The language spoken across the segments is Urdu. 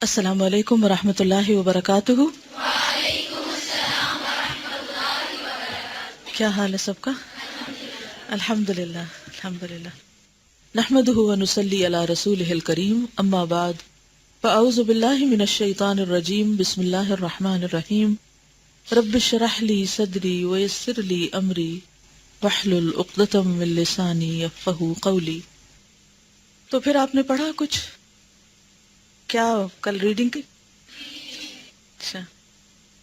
السلام علیکم ورحمۃ اللہ وبرکاتہ۔ کیا حال ہے سب کا؟ الحمد للہ الحمد للہ، نحمدہ ونصلی علی رسولہ الکریم، اما بعد فاعوذ باللہ من الشیطان الرجیم، بسم اللہ الرحمن الرحیم، رب اشرح لی صدری ویسر لی امری واحلل عقدۃ من لسانی یفقہوا قولی۔ تو پھر آپ نے پڑھا کچھ؟ کیا کل ریڈنگ کی؟ اچھا،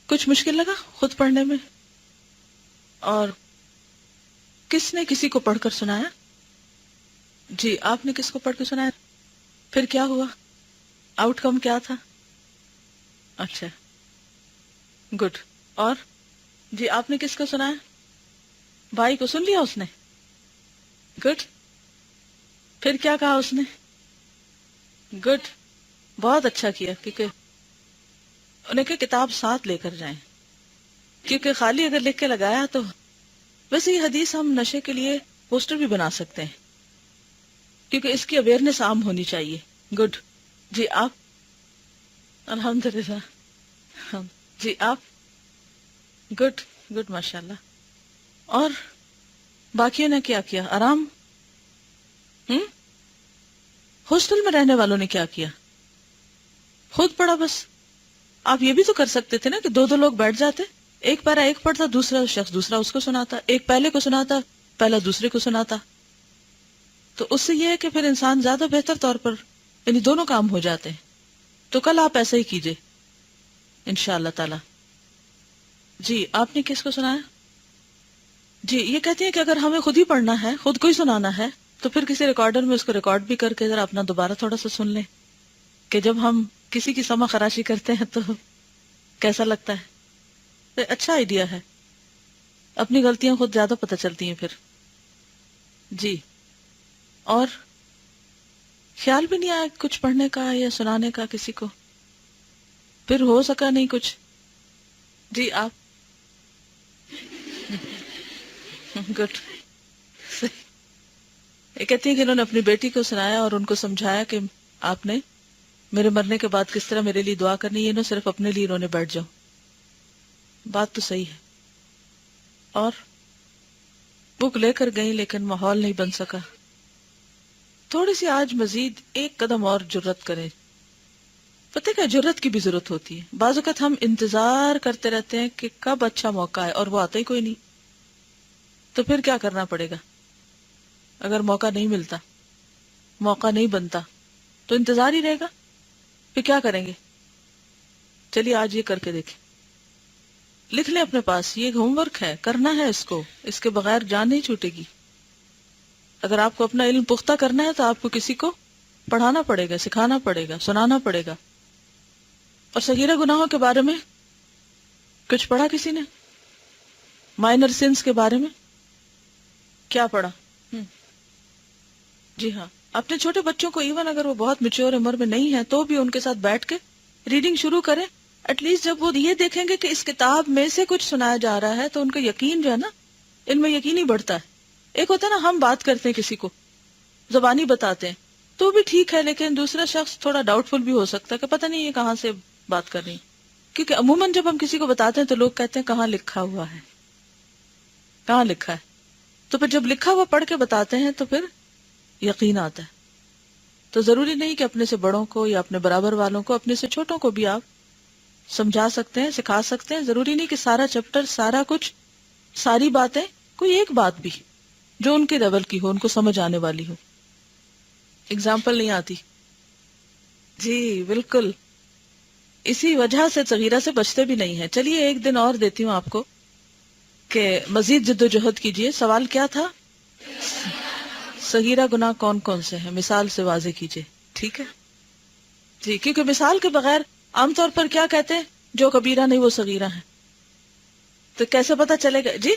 کچھ مشکل لگا خود پڑھنے میں؟ اور کس نے کسی کو پڑھ کر سنایا؟ جی، آپ نے کس کو پڑھ کے سنایا؟ پھر کیا ہوا؟ آؤٹ کم کیا تھا؟ اچھا، گڈ۔ اور جی، آپ نے کس کو سنایا؟ بھائی کو سن لیا اس نے؟ گڈ۔ پھر کیا کہا اس نے؟ گڈ، بہت اچھا کیا، کیونکہ انہیں کہ کتاب ساتھ لے کر جائیں، کیونکہ خالی اگر لکھ کے لگایا تو ویسے یہ حدیث ہم نشے کے لیے پوسٹر بھی بنا سکتے ہیں، کیونکہ اس کی اویئرنیس عام ہونی چاہیے۔ گڈ۔ جی آپ؟ الحمدللہ۔ جی آپ؟ گڈ گڈ، ماشاء اللہ۔ اور باقیوں نے کیا کیا؟ آرام؟ ہاسٹل میں رہنے والوں نے کیا کیا؟ خود پڑھا بس؟ آپ یہ بھی تو کر سکتے تھے نا کہ دو لوگ بیٹھ جاتے، ایک پیرا ایک پڑھتا، دوسرا شخص دوسرا اس کو سناتا، ایک پہلے کو سناتا، پہلا دوسرے کو سناتا، تو اس سے یہ ہے کہ پھر انسان زیادہ بہتر طور پر یعنی دونوں کام ہو جاتے ہیں۔ تو کل آپ ایسا ہی کیجئے انشاءاللہ تعالی۔ جی، آپ نے کس کو سنایا؟ جی، یہ کہتے ہیں کہ اگر ہمیں خود ہی پڑھنا ہے، خود کو ہی سنانا ہے، تو پھر کسی ریکارڈر میں اس کو ریکارڈ بھی کر کے ذرا اپنا دوبارہ تھوڑا سا سن لیں، کہ جب ہم کسی کی سمع خراشی کرتے ہیں تو کیسا لگتا ہے۔ تو اچھا آئیڈیا ہے، اپنی غلطیاں خود زیادہ پتہ چلتی ہیں پھر۔ جی، اور خیال بھی نہیں آیا کچھ پڑھنے کا یا سنانے کا کسی کو؟ پھر ہو سکا نہیں کچھ؟ جی آپ؟ گڈ۔ یہ کہتی ہیں کہ انہوں نے اپنی بیٹی کو سنایا اور ان کو سمجھایا کہ آپ نے میرے مرنے کے بعد کس طرح میرے لیے دعا کرنی ہے، انہوں صرف اپنے لیے انہوں نے بیٹھ جاؤ۔ بات تو صحیح ہے۔ اور بک لے کر گئی لیکن ماحول نہیں بن سکا۔ تھوڑی سی آج مزید ایک قدم اور جرت کریں۔ پتہ کیا، جرت کی بھی ضرورت ہوتی ہے۔ بعض اوقات ہم انتظار کرتے رہتے ہیں کہ کب اچھا موقع ہے، اور وہ آتا ہی کوئی نہیں۔ تو پھر کیا کرنا پڑے گا؟ اگر موقع نہیں ملتا، موقع نہیں بنتا، تو انتظار ہی رہے گا۔ پھر کیا کریں گے؟ چلیے آج یہ کر کے دیکھیں، لکھ لیں اپنے پاس، یہ ہوم ورک ہے، کرنا ہے اس کو، اس کے بغیر جان نہیں چھوٹے گی۔ اگر آپ کو اپنا علم پختہ کرنا ہے تو آپ کو کسی کو پڑھانا پڑے گا، سکھانا پڑے گا، سنانا پڑے گا۔ اور صغیرہ گناہوں کے بارے میں کچھ پڑھا کسی نے؟ مائنر سنس کے بارے میں کیا پڑھا؟ جی ہاں، اپنے چھوٹے بچوں کو ایون اگر وہ بہت میچور عمر میں نہیں ہے تو بھی ان کے ساتھ بیٹھ کے ریڈنگ شروع کریں۔ ایٹ لیسٹ جب وہ یہ دیکھیں گے کہ اس کتاب میں سے کچھ سنایا جا رہا ہے تو ان کا یقین جو ہے نا، ان میں یقین ہی بڑھتا ہے۔ ایک ہوتا ہے نا، ہم بات کرتے ہیں کسی کو، زبانی بتاتے ہیں تو بھی ٹھیک ہے، لیکن دوسرا شخص تھوڑا ڈاؤٹ فل بھی ہو سکتا ہے کہ پتہ نہیں یہ کہاں سے بات کر رہی ہیں، کیونکہ عموماً جب ہم کسی کو بتاتے ہیں تو لوگ کہتے ہیں کہاں لکھا ہوا ہے، کہاں لکھا ہے۔ تو پھر جب لکھا ہوا پڑھ کے بتاتے ہیں تو پھر یقین آتا ہے۔ تو ضروری نہیں کہ اپنے سے بڑوں کو یا اپنے برابر والوں کو، اپنے سے چھوٹوں کو بھی آپ سمجھا سکتے ہیں، سکھا سکتے ہیں۔ ضروری نہیں کہ سارا چیپٹر، سارا کچھ، ساری باتیں، کوئی ایک بات بھی جو ان کے لیول کی ہو، ان کو سمجھ آنے والی ہو۔ اگزامپل نہیں آتی؟ جی بالکل، اسی وجہ سے صغیرہ سے بچتے بھی نہیں ہیں۔ چلیے ایک دن اور دیتی ہوں آپ کو کہ مزید جد و جہد کیجیے۔ سوال کیا تھا؟ صغیرہ گناہ کون کون سے ہیں، مثال سے واضح کیجیے، ٹھیک ہے؟ جی، کیونکہ مثال کے بغیر عام طور پر کیا کہتے ہیں، جو کبیرہ نہیں وہ صغیرہ ہے۔ تو کیسے پتا چلے گا؟ جی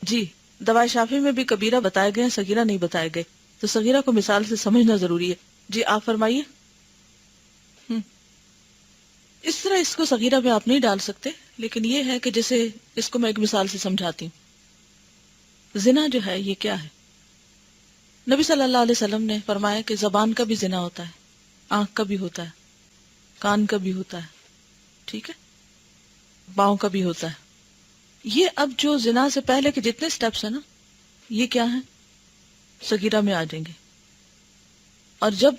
جی، دوائے شافی میں بھی کبیرہ بتائے گئے ہیں، صغیرہ نہیں بتائے گئے، تو صغیرہ کو مثال سے سمجھنا ضروری ہے۔ جی آپ فرمائیے۔ اس طرح اس کو صغیرہ میں آپ نہیں ڈال سکتے، لیکن یہ ہے کہ جیسے اس کو میں ایک مثال سے سمجھاتی ہوں۔ زنا جو ہے یہ کیا ہے؟ نبی صلی اللہ علیہ وسلم نے فرمایا کہ زبان کا بھی زنا ہوتا ہے، آنکھ کا بھی ہوتا ہے، کان کا بھی ہوتا ہے، ٹھیک ہے، پاؤں کا بھی ہوتا ہے. یہ اب جو زنا سے پہلے کے جتنے سٹیپس ہیں نا، یہ کیا ہیں؟ صغیرہ میں آ جائیں گے. اور جب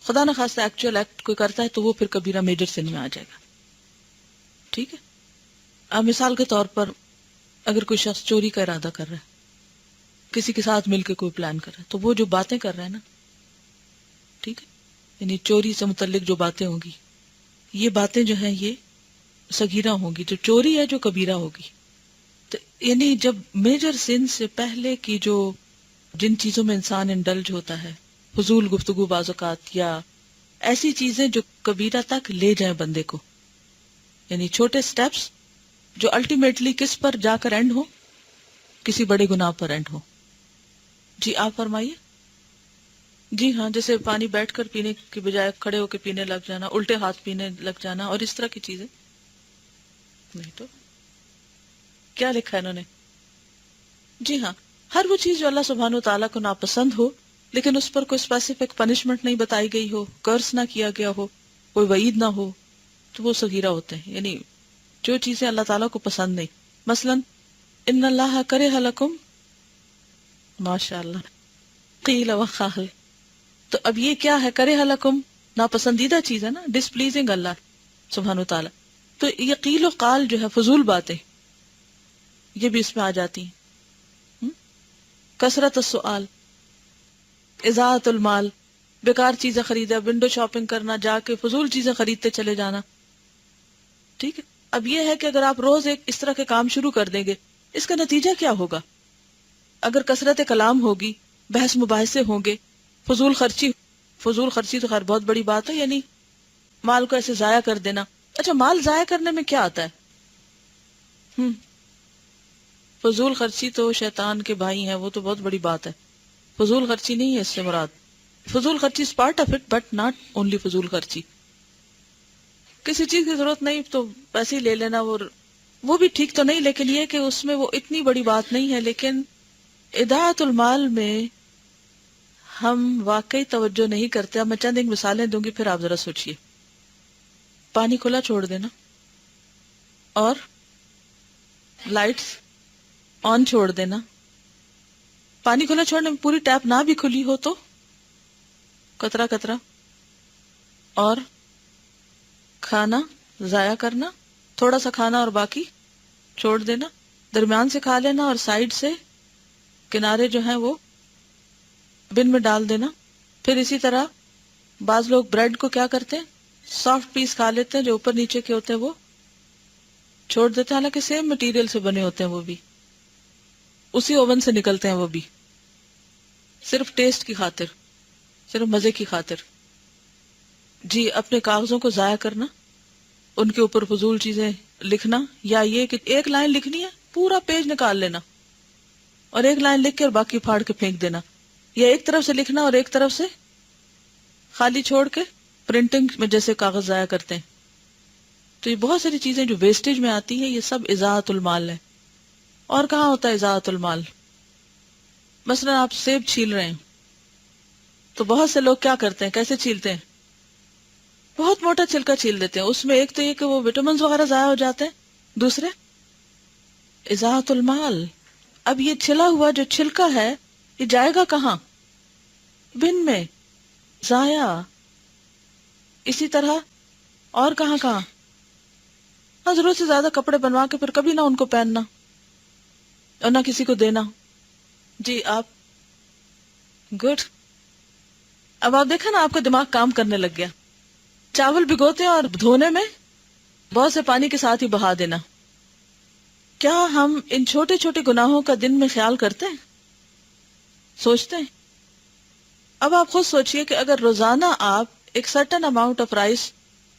خدا نہ خواستہ ایکچوئل ایکٹ کوئی کرتا ہے تو وہ پھر کبیرہ میجر سن میں آ جائے گا. ٹھیک ہے. اب مثال کے طور پر اگر کوئی شخص چوری کا ارادہ کر رہا ہے، کسی کے ساتھ مل کے کوئی پلان کر رہا ہے، تو وہ جو باتیں کر رہا ہے نا، ٹھیک ہے، یعنی چوری سے متعلق جو باتیں ہوں گی، یہ باتیں جو ہیں یہ صغیرہ ہوں گی. جو چوری ہے جو کبیرہ ہوگی. تو یعنی جب میجر سن سے پہلے کی جو جن چیزوں میں انسان انڈلج ہوتا ہے، فضول گفتگو بعض اوقات، یا ایسی چیزیں جو کبیرہ تک لے جائیں بندے کو، یعنی چھوٹے سٹیپس جو الٹیمیٹلی کس پر جا کر اینڈ ہو؟ کسی بڑے گناہ پر اینڈ ہو. جی آپ فرمائیے. جی ہاں، جیسے پانی بیٹھ کر پینے کی بجائے کھڑے ہو کے پینے لگ جانا، الٹے ہاتھ پینے لگ جانا، اور اس طرح کی چیزیں. نہیں تو کیا لکھا ہے انہوں نے؟ جی ہاں، ہر وہ چیز جو اللہ سبحانہ و تعالیٰ کو ناپسند ہو لیکن اس پر کوئی اسپیسیفک پنشمنٹ نہیں بتائی گئی ہو، کرس نہ کیا گیا ہو، کوئی وعید نہ ہو، تو وہ صغیرہ ہوتے ہیں. یعنی جو چیزیں اللہ تعالیٰ کو پسند نہیں. مثلا ان اللہ کرہ لکم، ماشاء اللہ، قیل وقال. تو اب یہ کیا ہے؟ کرہ لکم، ناپسندیدہ چیز ہے نا، ڈس پلیزنگ اللہ سبحانہ و تعالیٰ. تو یہ قیل و قال جو ہے فضول باتیں، یہ بھی اس میں آ جاتی ہیں. کثرت السؤال، اضاعت المال، بیکار چیزیں خریدا، ونڈو شاپنگ کرنا، جا کے فضول چیزیں خریدتے چلے جانا. ٹھیک ہے. اب یہ ہے کہ اگر آپ روز ایک اس طرح کے کام شروع کر دیں گے، اس کا نتیجہ کیا ہوگا؟ اگر کثرت کلام ہوگی، بحث مباحثے ہوں گے، فضول خرچی تو خیر بہت بڑی بات ہے، یعنی مال کو ایسے ضائع کر دینا. اچھا، مال ضائع کرنے میں کیا آتا ہے؟ فضول خرچی تو شیطان کے بھائی ہیں، وہ تو بہت بڑی بات ہے. فضول خرچی نہیں ہے اس سے مراد. فضول خرچی is part of it but not only فضول خرچی. کسی چیز کی ضرورت نہیں تو پیسے ہی لے لینا، وہ بھی ٹھیک تو نہیں، لیکن یہ کہ اس میں وہ اتنی بڑی بات نہیں ہے. لیکن اضاعت المال میں ہم واقعی توجہ نہیں کرتے. اب میں چند ایک مثالیں دوں گی، پھر آپ ذرا سوچئے. پانی کھلا چھوڑ دینا، اور لائٹس آن چھوڑ دینا. پانی کھلا چھوڑنے میں پوری ٹیپ نہ بھی کھلی ہو تو قطرہ قطرہ. اور کھانا ضائع کرنا، تھوڑا سا کھانا اور باقی چھوڑ دینا. درمیان سے کھا لینا اور سائڈ سے کنارے جو ہیں وہ بن میں ڈال دینا. پھر اسی طرح بعض لوگ بریڈ کو کیا کرتے ہیں، سافٹ پیس کھا لیتے ہیں، جو اوپر نیچے کے ہوتے ہیں وہ چھوڑ دیتے ہیں، حالانکہ سیم مٹیریل سے بنے ہوتے ہیں، وہ بھی اسی اوون سے نکلتے ہیں، وہ بھی صرف ٹیسٹ کی خاطر، صرف مزے کی خاطر. جی اپنے کاغذوں کو ضائع کرنا، ان کے اوپر فضول چیزیں لکھنا، یا یہ کہ ایک لائن لکھنی ہے پورا پیج نکال لینا اور ایک لائن لکھ کے اور باقی پھاڑ کے پھینک دینا، یا ایک طرف سے لکھنا اور ایک طرف سے خالی چھوڑ کے پرنٹنگ میں جیسے کاغذ ضائع کرتے ہیں. تو یہ بہت ساری چیزیں جو ویسٹیج میں آتی ہیں، یہ سب اضاعت المال ہے. اور کہاں ہوتا ہے اضاعت المال؟ مثلا آپ سیب چھیل رہے ہیں تو بہت سے لوگ کیا کرتے ہیں، کیسے چھیلتے ہیں؟ بہت موٹا چھلکا چھیل دیتے ہیں. اس میں ایک تو یہ کہ وہ وٹامنز وغیرہ ضائع ہو جاتے ہیں، دوسرے اضاعت المال. اب یہ چھلا ہوا جو چھلکا ہے یہ جائے گا کہاں؟ بن میں، ضائع. اسی طرح اور کہاں کہاں؟ ضرورت سے زیادہ کپڑے بنوا کے پھر کبھی نہ ان کو پہننا اور نہ کسی کو دینا. جی آپ گڈ. اب آپ دیکھیں نا، آپ کا دماغ کام کرنے لگ گیا. چاول بھگوتے ہیں اور دھونے میں بہت سے پانی کے ساتھ ہی بہا دینا. کیا ہم ان چھوٹے چھوٹے گناہوں کا دن میں خیال کرتے ہیں، سوچتے ہیں؟ اب آپ خود سوچئے کہ اگر روزانہ آپ ایک سرٹن اماؤنٹ آف رائس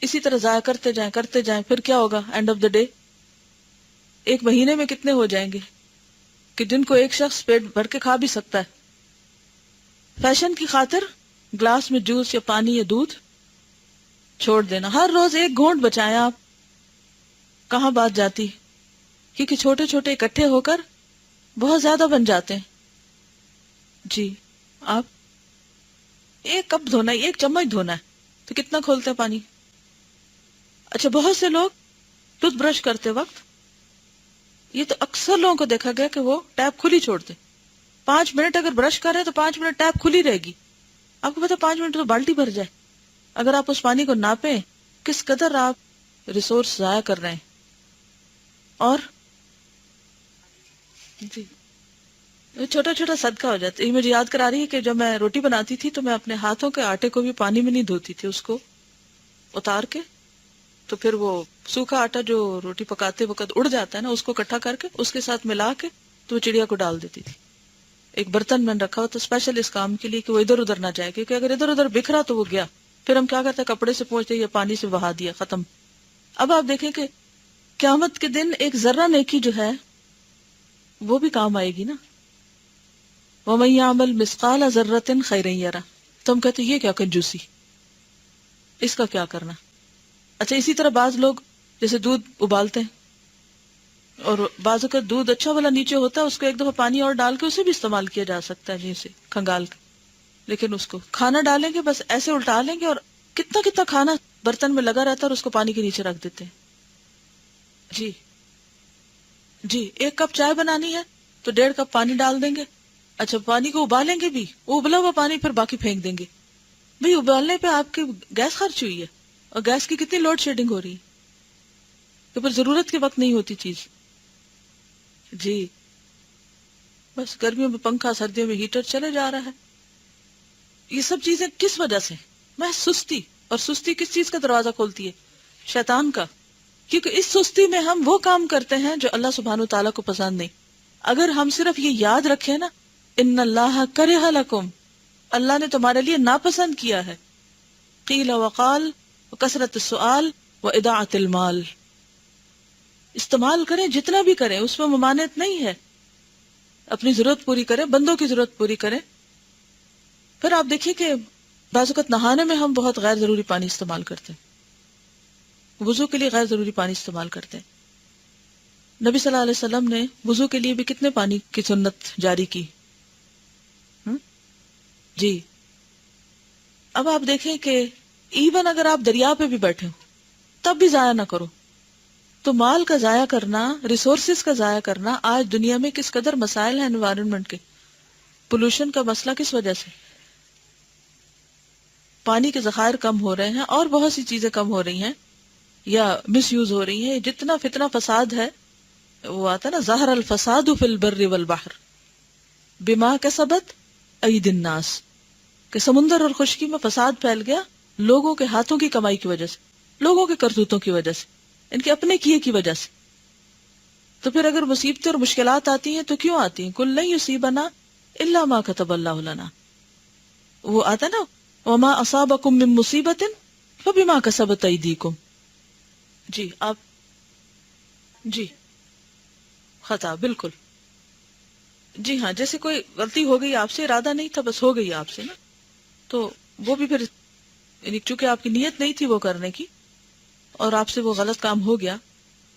اسی طرح ضائع کرتے جائیں پھر کیا ہوگا اینڈ آف دا ڈے؟ ایک مہینے میں کتنے ہو جائیں گے کہ جن کو ایک شخص پیٹ بھر کے کھا بھی سکتا ہے. فیشن کی خاطر گلاس میں جوس یا پانی یا دودھ چھوڑ دینا. ہر روز ایک گھونٹ بچائیں آپ. کہاں بات جاتی؟ کیونکہ چھوٹے چھوٹے اکٹھے ہو کر بہت زیادہ بن جاتے ہیں. جی آپ ایک کپ دھونا ہے، ایک چمچ دھونا ہے تو کتنا کھولتے ہیں پانی؟ اچھا بہت سے لوگ ٹوتھ برش کرتے وقت، یہ تو اکثر لوگوں کو دیکھا گیا کہ وہ ٹیپ کھلی چھوڑتے، 5 منٹ اگر برش کر رہے تو 5 منٹ ٹیپ کھلی رہے گی. آپ کو پتا 5 منٹ تو بالٹی بھر جائے. اگر آپ اس پانی کو ناپیں کس قدر آپ ریسورس ضائع کر رہے ہیں. اور جی چھوٹا چھوٹا صدقہ ہو جاتا ہے. یہ مجھے یاد کرا رہی ہے کہ جب میں روٹی بناتی تھی تو میں اپنے ہاتھوں کے آٹے کو بھی پانی میں نہیں دھوتی تھی، اس کو اتار کے، تو پھر وہ سوکھا آٹا جو روٹی پکاتے وقت اڑ جاتا ہے نا، اس کو اکٹھا کر کے اس کے ساتھ ملا کے تو وہ چڑیا کو ڈال دیتی تھی. ایک برتن میں رکھا ہوا تو اسپیشل اس کام کے لیے کہ وہ ادھر ادھر نہ جائے، کیونکہ اگر ادھر ادھر بکھرا تو وہ گیا. پھر ہم کیا کرتے ہیں، کپڑے سے پوچھتے یا پانی سے بہا دیا، ختم. اب آپ دیکھیں کہ قیامت کے دن ایک ذرہ نیکی جو ہے وہ بھی کام آئے گی نا. وَمَن يَعْمَلْ مِثْقَالَ ذَرَّةٍ خَيْرًا يَرَهُ. تو ہم کہتے ہیں یہ کیا کنجوسی، اس کا کیا کرنا. اچھا اسی طرح بعض لوگ جیسے دودھ ابالتے ہیں اور بعض اوقات دودھ اچھا والا نیچے ہوتا ہے، اس کو ایک دفعہ پانی اور ڈال کے اسے بھی استعمال کیا جا سکتا ہے جیسے کھنگال کے، لیکن اس کو کھانا ڈالیں گے بس ایسے الٹا لیں گے اور کتنا کتنا کھانا برتن میں لگا رہتا ہے اور اس کو پانی کے نیچے رکھ دیتے ہیں. جی جی 1 کپ چائے بنانی ہے تو 1.5 کپ پانی ڈال دیں گے. اچھا پانی کو ابالیں گے بھی، وہ ابلا ہوا پانی پھر باقی پھینک دیں گے. بھئی ابالنے پہ آپ کی گیس خرچ ہوئی ہے اور گیس کی کتنی لوڈ شیڈنگ ہو رہی ہے کہ پھر ضرورت کے وقت نہیں ہوتی چیز. جی بس گرمیوں میں پنکھا، سردیوں میں ہیٹر چلے جا رہا ہے. یہ سب چیزیں کس وجہ سے؟ میں سستی. اور سستی کس چیز کا دروازہ کھولتی ہے؟ شیطان کا. کیونکہ اس سستی میں ہم وہ کام کرتے ہیں جو اللہ سبحانہ تعالیٰ کو پسند نہیں. اگر ہم صرف یہ یاد رکھیں نا، ان اللہ کرہ لکم، اللہ نے تمہارے لیے ناپسند کیا ہے. قیل وقال وکثرت السؤال واضاعت المال. استعمال کریں جتنا بھی کریں، اس میں ممانعت نہیں ہے. اپنی ضرورت پوری کریں، بندوں کی ضرورت پوری کریں. پھر آپ دیکھیں کہ بعض اوقات نہانے میں ہم بہت غیر ضروری پانی استعمال کرتے ہیں، وضو کے لیے غیر ضروری پانی استعمال کرتے ہیں. نبی صلی اللہ علیہ وسلم نے وضو کے لیے بھی کتنے پانی کی سنت جاری کی. جی اب آپ دیکھیں کہ ایون اگر آپ دریا پہ بھی بیٹھے ہو تب بھی ضائع نہ کرو. تو مال کا ضائع کرنا، ریسورسز کا ضائع کرنا، آج دنیا میں کس قدر مسائل ہیں انوائرمنٹ کے. پولوشن کا مسئلہ کس وجہ سے؟ پانی کے ذخائر کم ہو رہے ہیں اور بہت سی چیزیں کم ہو رہی ہیں یا مس یوز ہو رہی ہیں. جتنا فتنہ فساد ہے، وہ آتا ہے نا، ظہر الفساد فی البر والبحر بما کسبت اید الناس، کہ سمندر اور خشکی میں فساد پھیل گیا لوگوں کے ہاتھوں کی کمائی کی وجہ سے، لوگوں کے کرتوتوں کی وجہ سے، ان کے اپنے کیے کی وجہ سے. تو پھر اگر مصیبتیں اور مشکلات آتی ہیں تو کیوں آتی ہیں؟ کل لن یصیبنا الا ما کتب اللہ لنا. وہ آتا نا، وما اصابکم من مصیبت فبما کسبت ایدیکم. جی آپ جی خطا بالکل. جی ہاں، جیسے کوئی غلطی ہو گئی آپ سے، ارادہ نہیں تھا، بس ہو گئی آپ سے نا، تو وہ بھی پھر یعنی چونکہ آپ کی نیت نہیں تھی وہ کرنے کی اور آپ سے وہ غلط کام ہو گیا.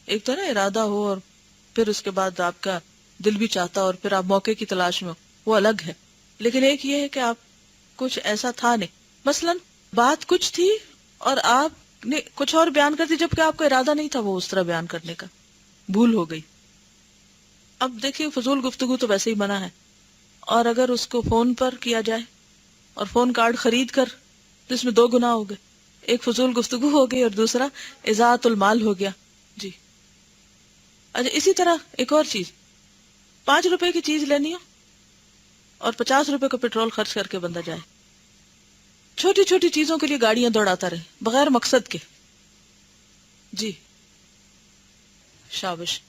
ایک تو نا ارادہ ہو اور پھر اس کے بعد آپ کا دل بھی چاہتا اور پھر آپ موقع کی تلاش میں ہو، وہ الگ ہے. لیکن ایک یہ ہے کہ آپ کچھ ایسا تھا نہیں، مثلا بات کچھ تھی اور آپ نے کچھ اور بیان کر دی جبکہ آپ کا ارادہ نہیں تھا وہ اس طرح بیان کرنے کا، بھول ہو گئی. اب دیکھیے فضول گفتگو تو ویسے ہی منع ہے، اور اگر اس کو فون پر کیا جائے اور فون کارڈ خرید کر تو اس میں 2 گناہ ہو گئے. ایک فضول گفتگو ہو گئی اور دوسرا اضاعت المال ہو گیا. جی اچھا اسی طرح ایک اور چیز، 5 روپے کی چیز لینی ہو اور 50 روپے کا پیٹرول خرچ کر کے بندہ جائے. چھوٹی چھوٹی چیزوں کے لیے گاڑیاں دوڑاتا رہے بغیر مقصد کے. جی شابش.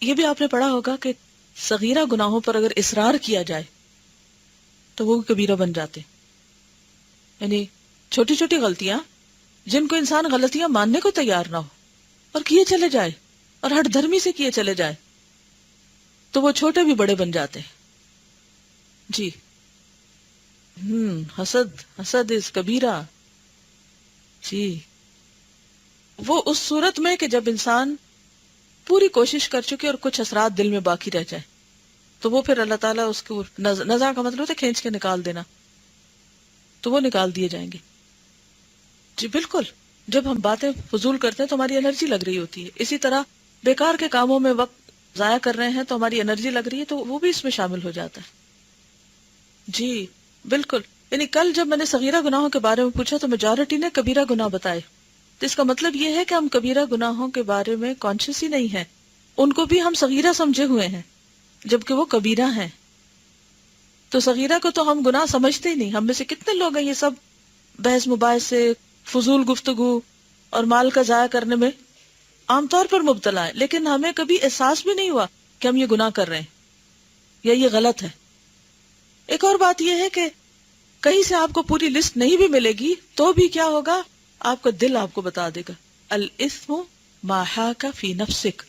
یہ بھی آپ نے پڑھا ہوگا کہ صغیرہ گناہوں پر اگر اصرار کیا جائے تو وہ کبیرہ بن جاتے. یعنی چھوٹی چھوٹی غلطیاں جن کو انسان غلطیاں ماننے کو تیار نہ ہو اور کیے چلے جائے اور ہٹ دھرمی سے کیے چلے جائے تو وہ چھوٹے بھی بڑے بن جاتے ہیں. جی حسد از کبیرہ. جی وہ اس صورت میں کہ جب انسان پوری کوشش کر چکے اور کچھ اثرات دل میں باقی رہ جائے تو وہ پھر اللہ تعالیٰ اس کو نزع کا مطلب ہوتا ہے کھینچ کے نکال دینا، تو وہ نکال دیے جائیں گے. جی بالکل. جب ہم باتیں فضول کرتے ہیں تو ہماری انرجی لگ رہی ہوتی ہے. اسی طرح بیکار کے کاموں میں وقت ضائع کر رہے ہیں تو ہماری انرجی لگ رہی ہے، تو وہ بھی اس میں شامل ہو جاتا ہے. جی بالکل. یعنی کل جب میں نے صغیرہ گناہوں کے بارے میں پوچھا تو میجورٹی نے کبیرہ گناہ بتائے. تو اس کا مطلب یہ ہے کہ ہم کبیرہ گناہوں کے بارے میں کانشیس ہی نہیں ہیں، ان کو بھی ہم صغیرہ سمجھے ہوئے ہیں جبکہ وہ کبیرہ ہیں. تو صغیرہ کو تو ہم گناہ سمجھتے ہی نہیں. ہم میں سے کتنے لوگ ہیں یہ سب بحث مباحث سے، فضول گفتگو اور مال کا ضائع کرنے میں عام طور پر مبتلا ہے، لیکن ہمیں کبھی احساس بھی نہیں ہوا کہ ہم یہ گناہ کر رہے ہیں یا یہ غلط ہے. ایک اور بات یہ ہے کہ کہیں سے آپ کو پوری لسٹ نہیں بھی ملے گی تو بھی کیا ہوگا، آپ کا دل آپ کو بتا دے گا. الاثم ما حاک فی نفسک،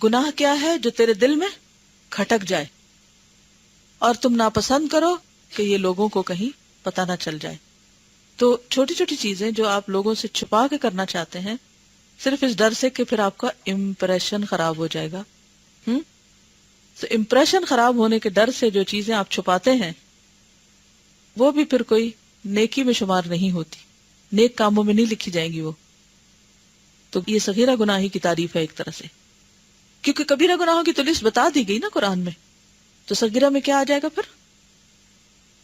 گناہ کیا ہے جو تیرے دل میں کھٹک جائے اور تم ناپسند کرو کہ یہ لوگوں کو کہیں پتہ نہ چل جائے. تو چھوٹی چھوٹی چیزیں جو آپ لوگوں سے چھپا کے کرنا چاہتے ہیں صرف اس ڈر سے کہ پھر آپ کا امپریشن خراب ہو جائے گا. تو امپریشن خراب ہونے کے ڈر سے جو چیزیں آپ چھپاتے ہیں وہ بھی پھر کوئی نیکی میں شمار نہیں ہوتی، نیک کاموں میں نہیں لکھی جائیں گی وہ. تو یہ صغیرہ گناہی کی تعریف ہے ایک طرح سے، کیونکہ کبیرہ گناہوں کی تو لسٹ بتا دی گئی نا قرآن میں. تو صغیرہ میں کیا آ جائے گا پھر؟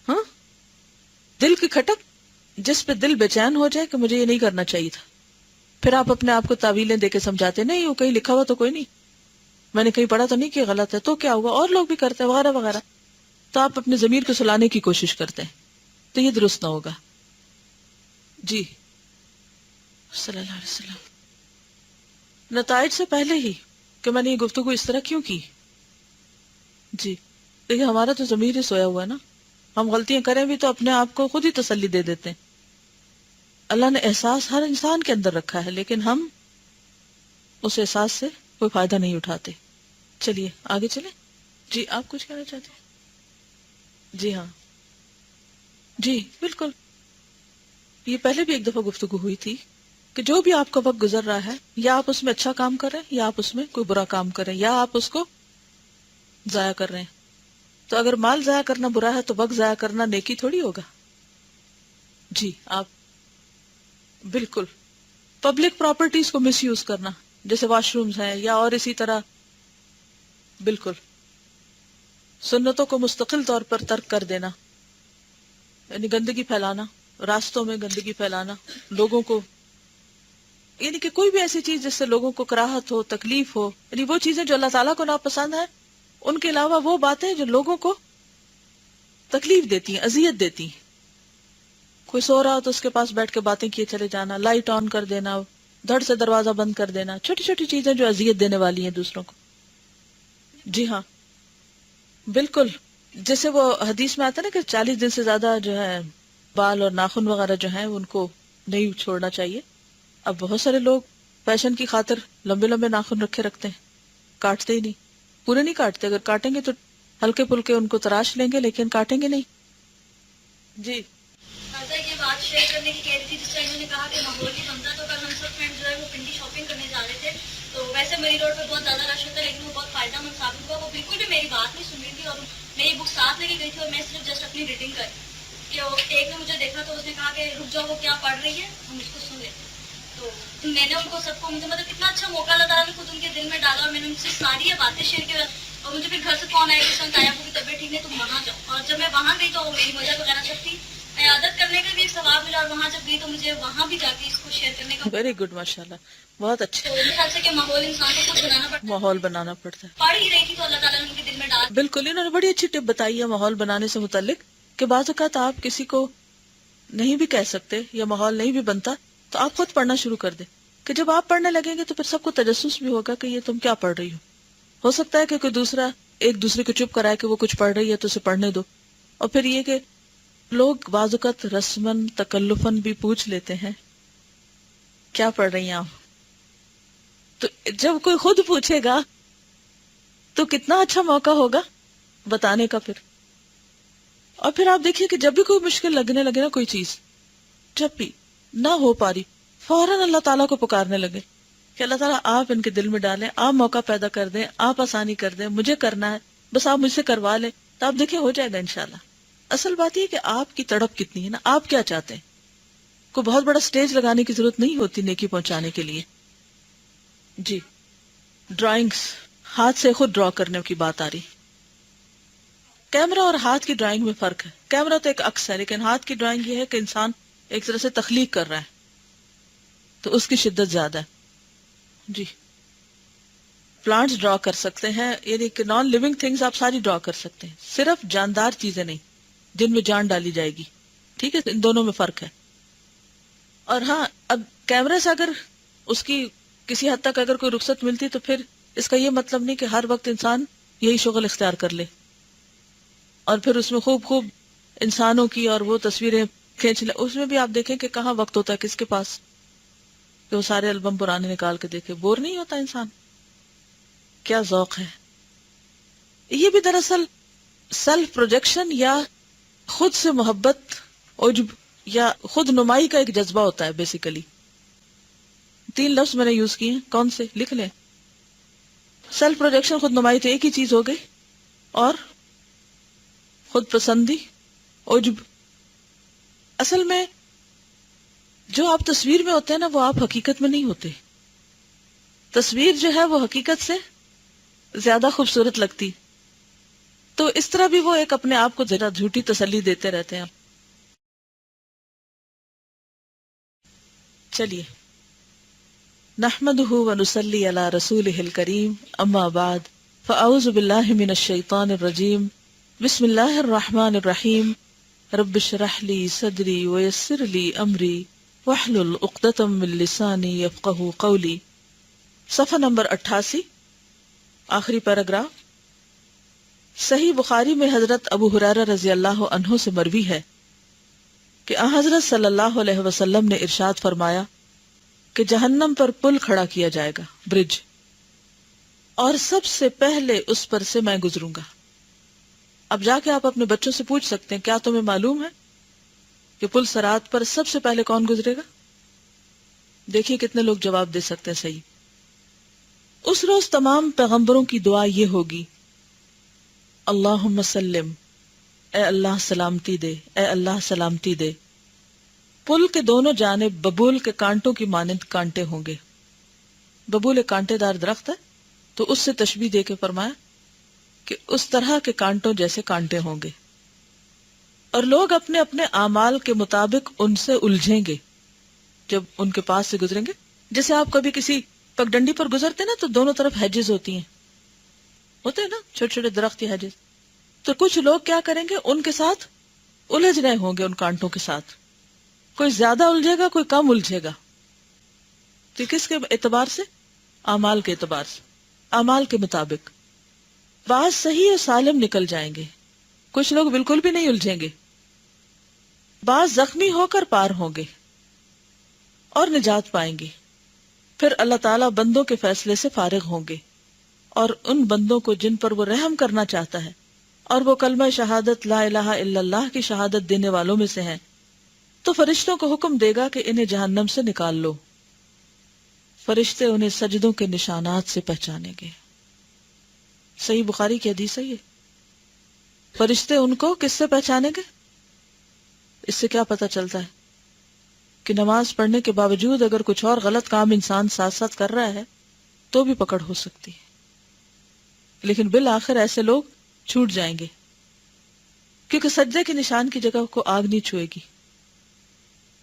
ہاں، دل کی کھٹک، جس پہ دل بے چین ہو جائے کہ مجھے یہ نہیں کرنا چاہیے تھا. پھر آپ اپنے آپ کو تعویلیں دے کے سمجھاتے نہیں، وہ کہیں لکھا ہوا تو کوئی نہیں، میں نے کہیں پڑھا تو نہیں کہ غلط ہے، تو کیا ہوا، اور لوگ بھی کرتے ہیں وغیرہ وغیرہ. تو آپ اپنے ضمیر کو سلانے کی کوشش کرتے ہیں، تو یہ درست نہ ہوگا. جی صلی اللہ علیہ وسلم. نتائج سے پہلے ہی کہ میں نے یہ گفتگو اس طرح کیوں کی. جی دیکھیں، ہمارا تو ضمیر ہی سویا ہوا ہے نا، ہم غلطیاں کریں بھی تو اپنے آپ کو خود ہی تسلی دے دیتے ہیں. اللہ نے احساس ہر انسان کے اندر رکھا ہے، لیکن ہم اس احساس سے کوئی فائدہ نہیں اٹھاتے. چلیے آگے چلیں. جی آپ کچھ کہنا چاہتے ہیں؟ جی ہاں، جی بالکل. یہ پہلے بھی ایک دفعہ گفتگو ہوئی تھی کہ جو بھی آپ کا وقت گزر رہا ہے، یا آپ اس میں اچھا کام کر رہے ہیں یا آپ اس میں کوئی برا کام کر رہے ہیں، یا آپ اس کو ضائع کر رہے ہیں. تو اگر مال ضائع کرنا برا ہے تو وقت ضائع کرنا نیکی تھوڑی ہوگا. جی آپ بالکل. پبلک پراپرٹیز کو مس یوز کرنا، جیسے واش رومز ہیں یا اور اسی طرح، بالکل. سنتوں کو مستقل طور پر ترک کر دینا، یعنی گندگی پھیلانا، راستوں میں گندگی پھیلانا، لوگوں کو، یعنی کہ کوئی بھی ایسی چیز جس سے لوگوں کو کراہت ہو، تکلیف ہو، یعنی وہ چیزیں جو اللہ تعالیٰ کو ناپسند ہیں، ان کے علاوہ وہ باتیں جو لوگوں کو تکلیف دیتی ہیں، اذیت دیتی ہیں. کوئی سو رہا ہو تو اس کے پاس بیٹھ کے باتیں کیے چلے جانا، لائٹ آن کر دینا، دھڑ سے دروازہ بند کر دینا، چھوٹی چھوٹی چیزیں جو اذیت دینے والی ہیں دوسروں کو. جی ہاں بالکل. جیسے وہ حدیث میں آتا ہے نا کہ 40 دن سے زیادہ جو ہے بال اور ناخن وغیرہ جو ہیں ان کو نہیں چھوڑنا چاہیے. اب بہت سارے لوگ فیشن کی خاطر لمبے لمبے ناخن رکھے رکھتے ہیں، کاٹتے ہی نہیں، پورے نہیں کاٹتے. اگر کاٹیں گے تو ہلکے پھلکے ان کو تراش لیں گے، لیکن کاٹیں گے نہیں. جی یہ بات شیئر کرنے کی کہہ رہی تھی جس ٹائم نے کہا کہ ماحول نہیں بنتا. تو کل ہم سب فرینڈ جو ہے وہ پنڈی شاپنگ کرنے جا رہے تھے. تو ویسے میری روڈ پہ بہت زیادہ رش ہوتا ہے، لیکن وہ بہت فائدہ مند ثابت ہوا. وہ بالکل بھی میری بات نہیں سن رہی تھی، اور میں یہ بک ساتھ لے کے گئی تھی اور میں صرف جسٹ اپنی ریڈنگ کر کہ ایک نے مجھے دیکھا تو اس نے کہا کہ رک جاؤ، وہ کیا پڑھ رہی ہے، ہم اس کو سن لیتے. تو میں نے ان کو سب کو، مجھے مطلب کتنا اچھا موقع اللہ تعالیٰ نے خود ان کے دل میں ڈالا، اور میں نے ان سے ساری یہ باتیں شیئر کی. اور مجھے پھر گھر سے فون آیا کہ اس وقت آیا کی طبیعت ٹھیک نہیں، تم وہاں جاؤ. اور جب میں وہاں گئی تو میری مدد وغیرہ سب تھی، عیادت کرنے کا بھی ایک ثواب ملا، اور وہاں جب گئی تو مجھے وہاں بھی جا کے اس کو شیئر کرنے کا. ویری گڈ، ماشاء اللہ، بہت اچھا. تو میرے خیال سے کہ ماحول انسان کو خود بنانا پڑتا ہے. ماحول بنانا پڑتا ہے. پڑھ ہی رہی تھی تو اللہ تعالیٰ نے ان کے دل میں ڈال. بالکل، انہوں نے بڑی اچھی ٹپ بتائی ہے ماحول بنانے سے متعلق، کہ بعض اوقات آپ کسی کو نہیں بھی کہہ سکتے یا ماحول نہیں بھی بنتا تو آپ خود پڑھنا شروع کر دیں، کہ جب آپ پڑھنے لگیں گے تو پھر سب کو تجسس بھی ہوگا کہ یہ تم کیا پڑھ رہی ہو سکتا ہے کہ کوئی دوسرا ایک دوسرے کو چپ کرائے کہ وہ کچھ پڑھ رہی ہے تو اسے پڑھنے دو. اور پھر یہ کہ لوگ بعض اوقات رسمن تکلفن بھی پوچھ لیتے ہیں کیا پڑھ رہی ہیں آپ. تو جب کوئی خود پوچھے گا تو کتنا اچھا موقع ہوگا بتانے کا پھر. اور پھر آپ دیکھیے کہ جب بھی کوئی مشکل لگنے لگے نا کوئی چیز، جب بھی نہ ہو پا رہی، فوراً اللہ تعالیٰ کو پکارنے لگے کہ اللہ تعالیٰ آپ ان کے دل میں ڈالیں، آپ موقع پیدا کر دیں، آپ آسانی کر دیں، مجھے کرنا ہے، بس آپ مجھ سے کروا لیں. تو آپ دیکھیں ہو جائے گا انشاءاللہ. اصل بات یہ کہ آپ کی تڑپ کتنی ہے نا، آپ کیا چاہتے ہیں. کوئی بہت بڑا سٹیج لگانے کی ضرورت نہیں ہوتی نیکی پہنچانے کے لیے. جی ڈرائنگس، ہاتھ سے خود ڈرا کرنے کی بات آ رہی. کیمرہ اور ہاتھ کی ڈرائنگ میں فرق ہے. کیمرہ تو ایک عکس ہے، لیکن ہاتھ کی ڈرائنگ یہ ہے کہ انسان ایک طرح سے تخلیق کر رہا ہے، تو اس کی شدت زیادہ ہے. جی پلانٹس ڈرا کر سکتے ہیں، یعنی کہ نان لیونگ تھنگز آپ ساری ڈرا کر سکتے ہیں، صرف جاندار چیزیں نہیں جن میں جان ڈالی جائے گی. ٹھیک ہے، ان دونوں میں فرق ہے. اور ہاں، اب کیمرے سے اگر اس کی کسی حد تک اگر کوئی رخصت ملتی تو پھر اس کا یہ مطلب نہیں کہ ہر وقت انسان یہی شغل اختیار کر لے اور پھر اس میں خوب خوب انسانوں کی اور وہ تصویریں کھینچ لے. اس میں بھی آپ دیکھیں کہ کہاں وقت ہوتا ہے کس کے پاس کہ وہ سارے البم پرانے نکال کے دیکھے. بور نہیں ہوتا انسان؟ کیا ذوق ہے. یہ بھی دراصل سیلف پروجیکشن یا خود سے محبت، عجب یا خود نمائی کا ایک جذبہ ہوتا ہے. بیسیکلی 3 لفظ میں نے یوز کیے ہیں، کون سے لکھ لیں؟ سیلف پروجیکشن، خود نمائی، تو ایک ہی چیز ہو گئی. اور خود پسندی، عجب. اصل میں جو آپ تصویر میں ہوتے ہیں نا وہ آپ حقیقت میں نہیں ہوتے. تصویر جو ہے وہ حقیقت سے زیادہ خوبصورت لگتی، تو اس طرح بھی وہ ایک اپنے آپ کو ذرا جھوٹی تسلی دیتے رہتے ہیں. چلیے، نحمده ونصلی علی رسولہ الکریم، اما بعد، فاعوذ باللہ من الشیطان الرجیم، بسم اللہ الرحمن الرحیم، رب اشرح لی صدری ویسر لی امری واحلل عقدۃ من لسانی یفقہوا قولی. صفحہ نمبر 88، آخری پیراگراف. صحیح بخاری میں حضرت ابو ہریرہ رضی اللہ عنہ سے مروی ہے کہ حضرت صلی اللہ علیہ وسلم نے ارشاد فرمایا کہ جہنم پر پل کھڑا کیا جائے گا، برج، اور سب سے پہلے اس پر سے میں گزروں گا. اب جا کے آپ اپنے بچوں سے پوچھ سکتے ہیں، کیا تمہیں معلوم ہے کہ پل صراط پر سب سے پہلے کون گزرے گا؟ دیکھیے کتنے لوگ جواب دے سکتے ہیں صحیح. اس روز تمام پیغمبروں کی دعا یہ ہوگی، اللہم سلم، اے اللہ سلامتی دے، اے اللہ سلامتی دے. پل کے دونوں جانب ببول کے کانٹوں کی مانند کانٹے ہوں گے. ببول ایک کانٹے دار درخت ہے، تو اس سے تشبیہ دے کے فرمایا کہ اس طرح کے کانٹوں جیسے کانٹے ہوں گے، اور لوگ اپنے اپنے اعمال کے مطابق ان سے الجھیں گے جب ان کے پاس سے گزریں گے. جیسے آپ کبھی کسی پگڈنڈی پر گزرتے نا تو دونوں طرف ہیجز ہوتی ہیں، ہوتے ہیں نا چھوٹے چھوٹے درخت یا ہیجز، تو کچھ لوگ کیا کریں گے، ان کے ساتھ الجھ رہے ہوں گے، ان کانٹوں کے ساتھ. کوئی زیادہ الجھے گا، کوئی کم الجھے گا. تو کس کے اعتبار سے؟ اعمال کے اعتبار سے، اعمال کے مطابق. بعض صحیح اور سالم نکل جائیں گے، کچھ لوگ بالکل بھی نہیں الجھیں گے. بعض زخمی ہو کر پار ہوں گے اور نجات پائیں گے. پھر اللہ تعالیٰ بندوں کے فیصلے سے فارغ ہوں گے، اور ان بندوں کو جن پر وہ رحم کرنا چاہتا ہے اور وہ کلمہ شہادت لا الہ الا اللہ کی شہادت دینے والوں میں سے ہیں، تو فرشتوں کو حکم دے گا کہ انہیں جہنم سے نکال لو. فرشتے انہیں سجدوں کے نشانات سے پہچانیں گے. صحیح بخاری کی حدیث ہے یہ. فرشتے ان کو کس سے پہچانیں گے؟ اس سے کیا پتہ چلتا ہے کہ نماز پڑھنے کے باوجود اگر کچھ اور غلط کام انسان ساتھ ساتھ کر رہا ہے تو بھی پکڑ ہو سکتی ہے، لیکن بالآخر ایسے لوگ چھوٹ جائیں گے، کیونکہ سجدے کے نشان کی جگہ کو آگ نہیں چھوئے گی،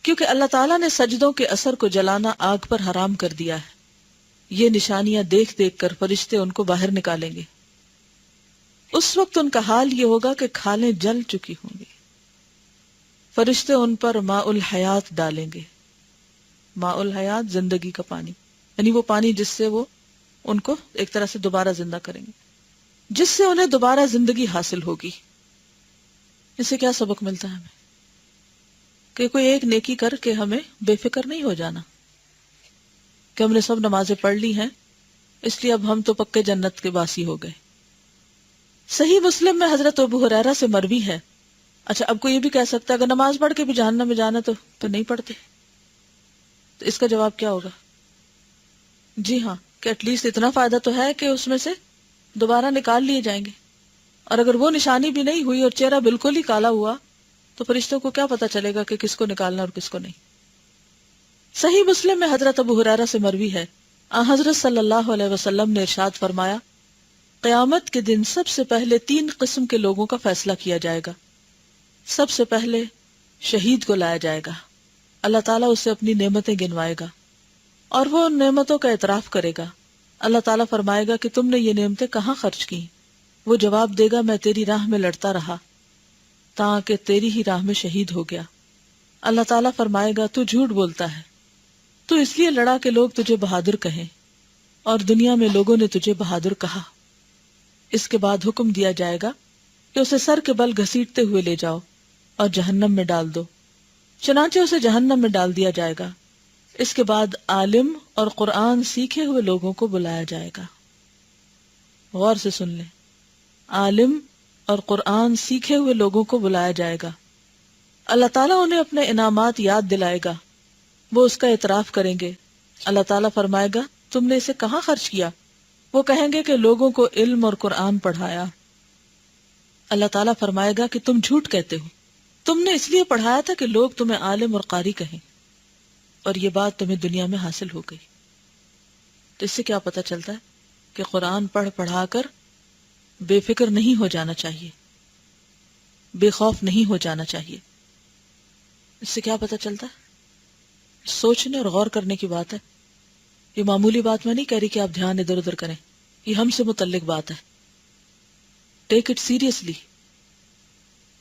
کیونکہ اللہ تعالیٰ نے سجدوں کے اثر کو جلانا آگ پر حرام کر دیا ہے. یہ نشانیاں دیکھ دیکھ کر فرشتے ان کو باہر نکالیں گے. اس وقت ان کا حال یہ ہوگا کہ کھالیں جل چکی ہوں گی. فرشتے ان پر ماء الحیات ڈالیں گے. ماء الحیات زندگی کا پانی، یعنی وہ پانی جس سے وہ ان کو ایک طرح سے دوبارہ زندہ کریں گے، جس سے انہیں دوبارہ زندگی حاصل ہوگی. اس سے کیا سبق ملتا ہے ہمیں؟ کہ کوئی ایک نیکی کر کے ہمیں بے فکر نہیں ہو جانا کہ ہم نے سب نمازیں پڑھ لی ہیں اس لیے اب ہم تو پکے جنت کے باسی ہو گئے. صحیح مسلم میں حضرت ابو ہریرہ سے مروی ہے. اچھا، اب کوئی یہ بھی کہہ سکتا ہے اگر نماز پڑھ کے بھی جہنم میں جانا تو نہیں پڑھتے، تو اس کا جواب کیا ہوگا؟ جی ہاں، کہ ایٹ لیسٹ اتنا فائدہ تو ہے کہ اس میں سے دوبارہ نکال لیے جائیں گے. اور اگر وہ نشانی بھی نہیں ہوئی اور چہرہ بالکل ہی کالا ہوا تو فرشتوں کو کیا پتا چلے گا کہ کس کو نکالنا اور کس کو نہیں. صحیح مسلم میں حضرت ابو ہریرہ سے مروی ہے، حضرت صلی اللہ علیہ وسلم نے ارشاد فرمایا، قیامت کے دن سب سے پہلے 3 قسم کے لوگوں کا فیصلہ کیا جائے گا۔ سب سے پہلے شہید کو لایا جائے گا، اللہ تعالیٰ اسے اپنی نعمتیں گنوائے گا اور وہ ان نعمتوں کا اعتراف کرے گا۔ اللہ تعالیٰ فرمائے گا کہ تم نے یہ نعمتیں کہاں خرچ کی؟ وہ جواب دے گا، میں تیری راہ میں لڑتا رہا تاکہ تیری ہی راہ میں شہید ہو گیا۔ اللہ تعالیٰ فرمائے گا، تو جھوٹ بولتا ہے، تو اس لیے لڑا کہ لوگ تجھے بہادر کہیں، اور دنیا میں لوگوں نے تجھے بہادر کہا۔ اس کے بعد حکم دیا جائے گا کہ اسے سر کے بل گھسیٹتے ہوئے لے جاؤ اور جہنم میں ڈال دو۔ چنانچہ اسے جہنم میں ڈال دیا جائے گا۔ اس کے بعد عالم اور قرآن سیکھے ہوئے لوگوں کو بلایا جائے گا۔ غور سے سن لیں، عالم اور قرآن سیکھے ہوئے لوگوں کو بلایا جائے گا۔ اللہ تعالیٰ انہیں اپنے انعامات یاد دلائے گا، وہ اس کا اعتراف کریں گے۔ اللہ تعالیٰ فرمائے گا، تم نے اسے کہاں خرچ کیا؟ وہ کہیں گے کہ لوگوں کو علم اور قرآن پڑھایا۔ اللہ تعالیٰ فرمائے گا کہ تم جھوٹ کہتے ہو، تم نے اس لیے پڑھایا تھا کہ لوگ تمہیں عالم اور قاری کہیں، اور یہ بات تمہیں دنیا میں حاصل ہو گئی۔ تو اس سے کیا پتہ چلتا ہے کہ قرآن پڑھا کر بے فکر نہیں ہو جانا چاہیے، بے خوف نہیں ہو جانا چاہیے۔ اس سے کیا پتہ چلتا ہے؟ سوچنے اور غور کرنے کی بات ہے۔ یہ معمولی بات میں نہیں کہہ رہی کہ آپ دھیان ادھر ادھر کریں، یہ ہم سے متعلق بات ہے۔ Take it seriously.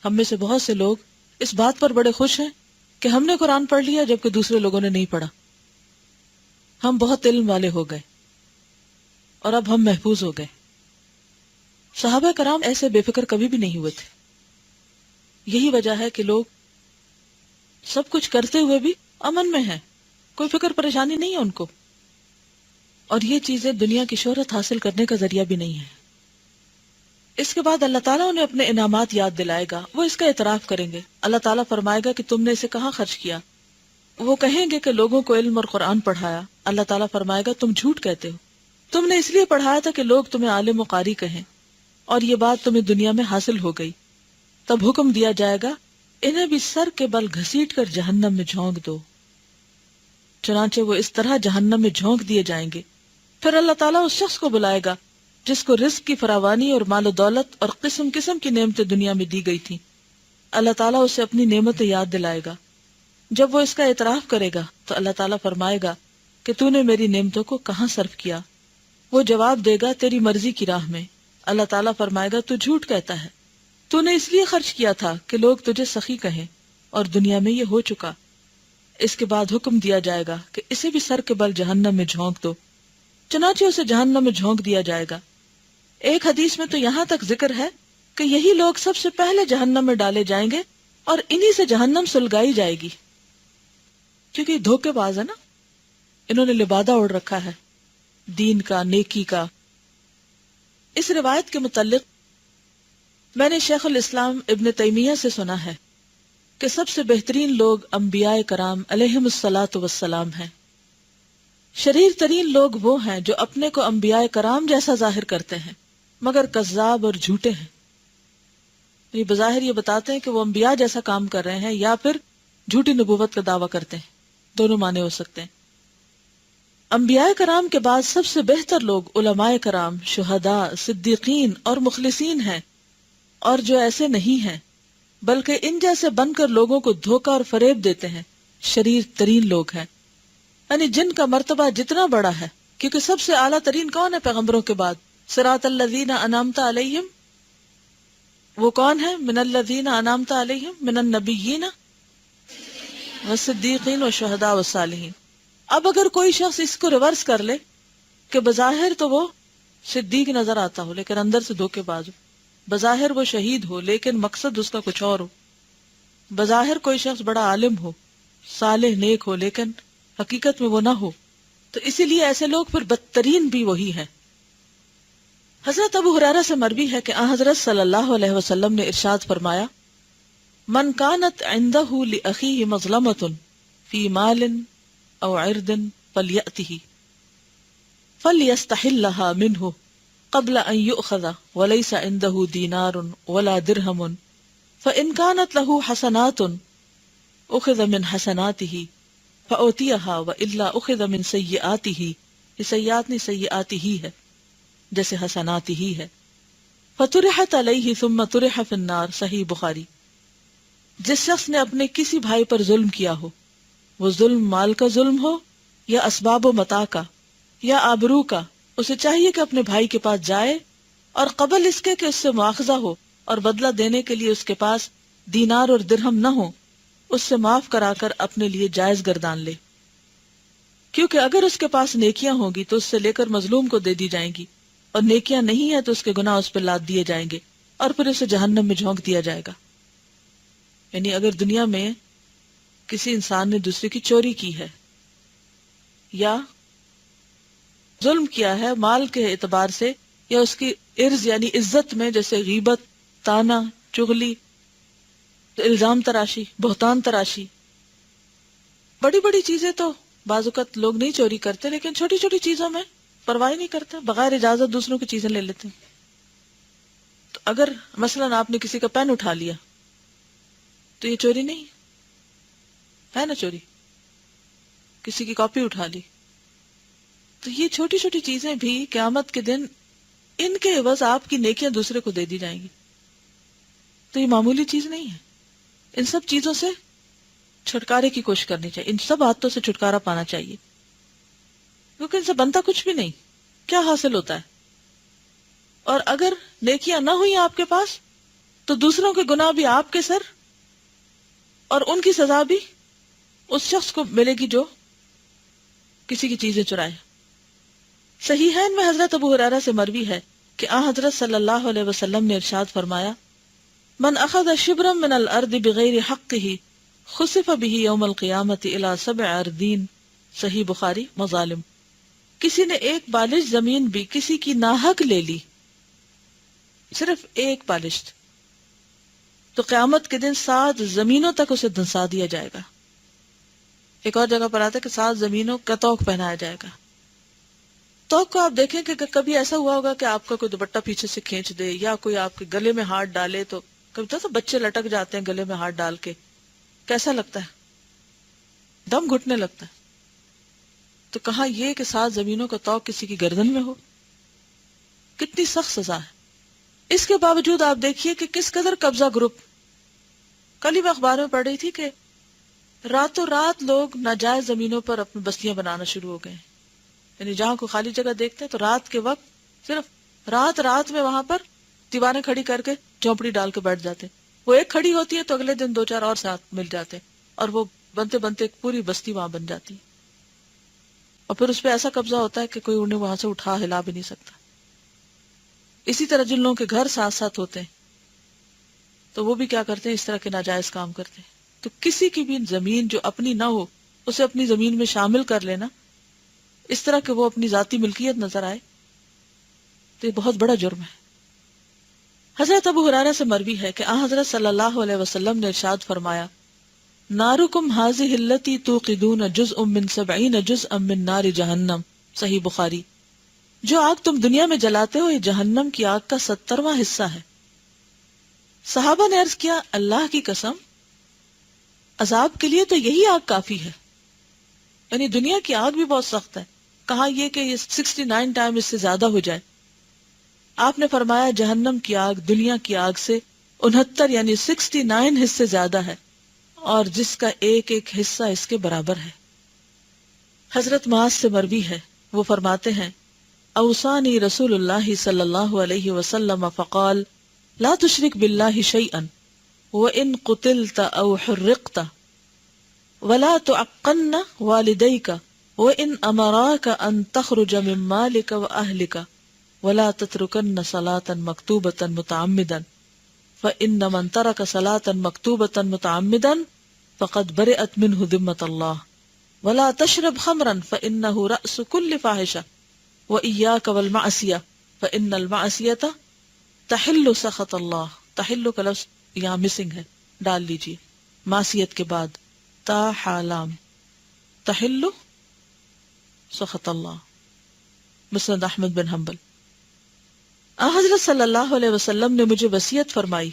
ہم میں سے بہت سے لوگ اس بات پر بڑے خوش ہیں کہ ہم نے قرآن پڑھ لیا جبکہ دوسرے لوگوں نے نہیں پڑھا۔ ہم بہت علم والے ہو گئے اور اب ہم محفوظ ہو گئے۔ صحابہ کرام ایسے بے فکر کبھی بھی نہیں ہوئے تھے۔ یہی وجہ ہے کہ لوگ سب کچھ کرتے ہوئے بھی امن میں ہیں، کوئی فکر پریشانی نہیں ہے ان کو، اور یہ چیزیں دنیا کی شہرت حاصل کرنے کا ذریعہ بھی نہیں ہے۔ اس کے بعد اللہ تعالیٰ انہیں اپنے انعامات یاد دلائے گا، وہ اس کا اعتراف کریں گے۔ اللہ تعالیٰ فرمائے گا کہ تم نے اسے کہاں خرچ کیا؟ وہ کہیں گے کہ لوگوں کو علم اور قرآن پڑھایا۔ اللہ تعالیٰ فرمائے گا، تم جھوٹ کہتے ہو، تم نے اس لیے پڑھایا تھا کہ لوگ تمہیں عالم و قاری کہیں، اور یہ بات تمہیں دنیا میں حاصل ہو گئی۔ تب حکم دیا جائے گا، انہیں بھی سر کے بل گھسیٹ کر جہنم میں جھونک دو۔ چنانچہ وہ اس طرح جہنم میں جھونک دیے جائیں گے۔ پھر اللہ تعالیٰ اس شخص کو بلائے گا جس کو رزق کی فراوانی اور مال و دولت اور قسم قسم کی نعمتیں دنیا میں دی گئی تھیں۔ اللہ تعالیٰ اسے اپنی نعمتیں یاد دلائے گا۔ جب وہ اس کا اعتراف کرے گا تو اللہ تعالیٰ فرمائے گا کہ تو نے میری نعمتوں کو کہاں صرف کیا؟ وہ جواب دے گا، تیری مرضی کی راہ میں۔ اللہ تعالیٰ فرمائے گا، تو جھوٹ کہتا ہے، تو نے اس لیے خرچ کیا تھا کہ لوگ تجھے سخی کہیں، اور دنیا میں یہ ہو چکا۔ اس کے بعد حکم دیا جائے گا کہ اسے بھی سر کے بل جہنم میں جھونک دو۔ چنانچہ اسے جہنم میں جھونک دیا جائے گا۔ ایک حدیث میں تو یہاں تک ذکر ہے کہ یہی لوگ سب سے پہلے جہنم میں ڈالے جائیں گے اور انہی سے جہنم سلگائی جائے گی، کیونکہ دھوکے باز ہے نا، انہوں نے لبادہ اوڑھ رکھا ہے دین کا، نیکی کا۔ اس روایت کے متعلق میں نے شیخ الاسلام ابن تیمیہ سے سنا ہے کہ سب سے بہترین لوگ انبیاء کرام علیہم الصلاۃ والسلام ہیں۔ شریر ترین لوگ وہ ہیں جو اپنے کو انبیاء کرام جیسا ظاہر کرتے ہیں مگر کذاب اور جھوٹے ہیں۔ یہ بظاہر یہ بتاتے ہیں کہ وہ انبیاء جیسا کام کر رہے ہیں یا پھر جھوٹی نبوت کا دعویٰ کرتے ہیں، دونوں معنی ہو سکتے ہیں۔ انبیاء کرام کے بعد سب سے بہتر لوگ علماء کرام، شہداء، صدیقین اور مخلصین ہیں، اور جو ایسے نہیں ہیں بلکہ ان جیسے بن کر لوگوں کو دھوکہ اور فریب دیتے ہیں، شریر ترین لوگ ہیں۔ یعنی جن کا مرتبہ جتنا بڑا ہے، کیونکہ سب سے اعلیٰ ترین کون ہے پیغمبروں کے بعد؟ صراط الذین انعمت علیہم، وہ کون ہے؟ من الذین انعمت علیہم من النبیین والصدیقین والشہداء والصالحین۔ اب اگر کوئی شخص اس کو ریورس کر لے کہ بظاہر تو وہ صدیق نظر آتا ہو لیکن اندر سے دھوکے باز ہو، بظاہر وہ شہید ہو لیکن مقصد اس کا کچھ اور ہو، بظاہر کوئی شخص بڑا عالم ہو، صالح نیک ہو لیکن حقیقت میں وہ نہ ہو، تو اسی لیے ایسے لوگ پھر بدترین بھی وہی ہیں۔ حضرت ابو ہریرہ سے مروی ہے کہ حضرت صلی اللہ علیہ وسلم نے ارشاد فرمایا، من کانت عندہ لأخیہ مظلمۃ فی مال او عرض فلیأتہ فلیستحلھا منہ قبل ان یؤخذ وليس عنده دینار ولا درہم فإن كانت له حسنات أخذ من حسناته فأوتیہا وإلا أخذ من سیئاتہ، یہ سیئات نہیں سیئاتہ ہے، جیسے حسنات ہی ہے. فطرحت علیہ ثم طرح فی النار، صحیح بخاری. جس شخص نے اپنے کسی بھائی پر ظلم کیا ہو، وہ ظلم مال کا ظلم ہو یا اسباب و متاع کا یا آبرو کا، اسے چاہیے کہ اپنے بھائی کے پاس جائے اور قبل اس کے کہ اس سے مواخذہ ہو اور بدلہ دینے کے لیے اس کے پاس دینار اور درہم نہ ہو، اس سے معاف کرا کر اپنے لیے جائز گردان لے. کیونکہ اگر اس کے پاس نیکیاں ہوں گی تو اس سے لے کر مظلوم کو دے دی جائیں گی، اور نیکیاں نہیں ہیں تو اس کے گناہ اس پہ لاد دیے جائیں گے اور پھر اسے جہنم میں جھونک دیا جائے گا. یعنی اگر دنیا میں کسی انسان نے دوسرے کی چوری کی ہے یا ظلم کیا ہے مال کے اعتبار سے، یا اس کی عرض یعنی عزت میں، جیسے غیبت، طعنہ، چغلی، الزام تراشی، بہتان تراشی، بڑی بڑی چیزیں تو بعض اوقات لوگ نہیں چوری کرتے، لیکن چھوٹی چھوٹی چیزوں میں پرواہ نہیں کرتے، بغیر اجازت دوسروں کی چیزیں لے لیتے ہیں. تو اگر مثلا آپ نے کسی کا پین اٹھا لیا تو یہ چوری نہیں ہے نا، چوری. کسی کی کاپی اٹھا لی، تو یہ چھوٹی چھوٹی چیزیں بھی قیامت کے دن ان کے عوض آپ کی نیکیاں دوسرے کو دے دی جائیں گی. تو یہ معمولی چیز نہیں ہے. ان سب چیزوں سے چھٹکارے کی کوشش کرنی چاہیے، ان سب عادتوں سے چھٹکارا پانا چاہیے، کیونکہ ان سے بنتا کچھ بھی نہیں. کیا حاصل ہوتا ہے؟ اور اگر نیکیاں نہ ہوئی آپ کے پاس تو دوسروں کے گناہ بھی آپ کے سر، اور ان کی سزا بھی اس شخص کو ملے گی جو کسی کی چیزیں چرائے. صحیحین میں حضرت ابو ہریرہ سے مروی ہے کہ حضرت صلی اللہ علیہ وسلم نے ارشاد فرمایا، من اخذ شبرا من الارض بغیر حقه خسف به یوم القیامت الى 7 اردین، صحیح بخاری مظالم. کسی نے ایک بالش زمین بھی کسی کی ناحق لے لی، صرف ایک بالش، تو قیامت کے دن 7 زمینوں تک اسے دھنسا دیا جائے گا. ایک اور جگہ پر آتا ہے کہ 7 زمینوں کا توق پہنایا جائے گا. توق کو آپ دیکھیں کہ کبھی ایسا ہوا ہوگا کہ آپ کا کوئی دوپٹہ پیچھے سے کھینچ دے یا کوئی آپ کے گلے میں ہاتھ ڈالے، تو کبھی تو بچے لٹک جاتے ہیں گلے میں ہاتھ ڈال کے، کیسا لگتا ہے؟ دم گھٹنے لگتا ہے. تو کہاں یہ کہ 7 زمینوں کا توق کسی کی گردن میں ہو، کتنی سخت سزا ہے. اس کے باوجود آپ دیکھیے کہ کس قدر قبضہ گروپ. کل ہی میں اخبار میں پڑھ رہی تھی کہ راتوں رات لوگ ناجائز زمینوں پر اپنی بستیاں بنانا شروع ہو گئے. یعنی جہاں کو خالی جگہ دیکھتے ہیں تو رات کے وقت صرف رات میں وہاں پر دیواریں کھڑی کر کے جھونپڑی ڈال کے بیٹھ جاتے. وہ ایک کھڑی ہوتی ہے تو اگلے دن 2-4 اور ساتھ مل جاتے، اور وہ بنتے بنتے ایک پوری بستی وہاں بن جاتی. اور پھر اس پہ ایسا قبضہ ہوتا ہے کہ کوئی انہیں وہاں سے اٹھا ہلا بھی نہیں سکتا. اسی طرح جن لوگوں کے گھر ساتھ ساتھ ہوتے ہیں تو وہ بھی کیا کرتے ہیں، اس طرح کے ناجائز کام کرتے ہیں. تو کسی کی بھی زمین جو اپنی نہ ہو اسے اپنی زمین میں شامل کر لینا، اس طرح کہ وہ اپنی ذاتی ملکیت نظر آئے، تو یہ بہت بڑا جرم ہے. حضرت ابو ہریرہ سے مروی ہے کہ حضرت صلی اللہ علیہ وسلم نے ارشاد فرمایا، نارکم ھذہ التی توقدون جزء من 70 جزءا من نار جہنم، صحیح بخاری. جو آگ تم دنیا میں جلاتے ہو یہ جہنم کی آگ کا 70واں حصہ ہے. صحابہ نے عرض کیا، اللہ کی قسم، عذاب کے لیے تو یہی آگ کافی ہے؟ یعنی دنیا کی آگ بھی بہت سخت ہے، کہا یہ کہ یہ 69 ٹائم اس سے زیادہ ہو جائے. آپ نے فرمایا جہنم کی آگ دنیا کی آگ سے 69 یعنی 69 حصے زیادہ ہے، اور جس کا ایک ایک حصہ اس کے برابر ہے. حضرت معاذ سے مروی ہے، وہ فرماتے ہیں، اوصانی رسول اللہ صلی اللہ علیہ وسلم فقال لا تشرک باللہ شیئا وان قتلت او حرقت ولا تعقن والديك وان امراك ان تخرج من مالك واهلك ولا تتركن صلاة مكتوبة متعمدا فان من ترك صلاة مكتوبة متعمدا فقد برئت منه ذمة الله ولا تشرب خمرا فانه رأس كل فاحشة وإياك والمعصية فإن المعصية تحل سخط اللہ. تحل کا لفظ یہاں مسنگ ہے، ڈال لیجیے معصیت کے بعد تا حالام، تحل سخط اللہ. مسند احمد بن حنبل. حضرت صلی اللہ علیہ وسلم نے مجھے وصیت فرمائی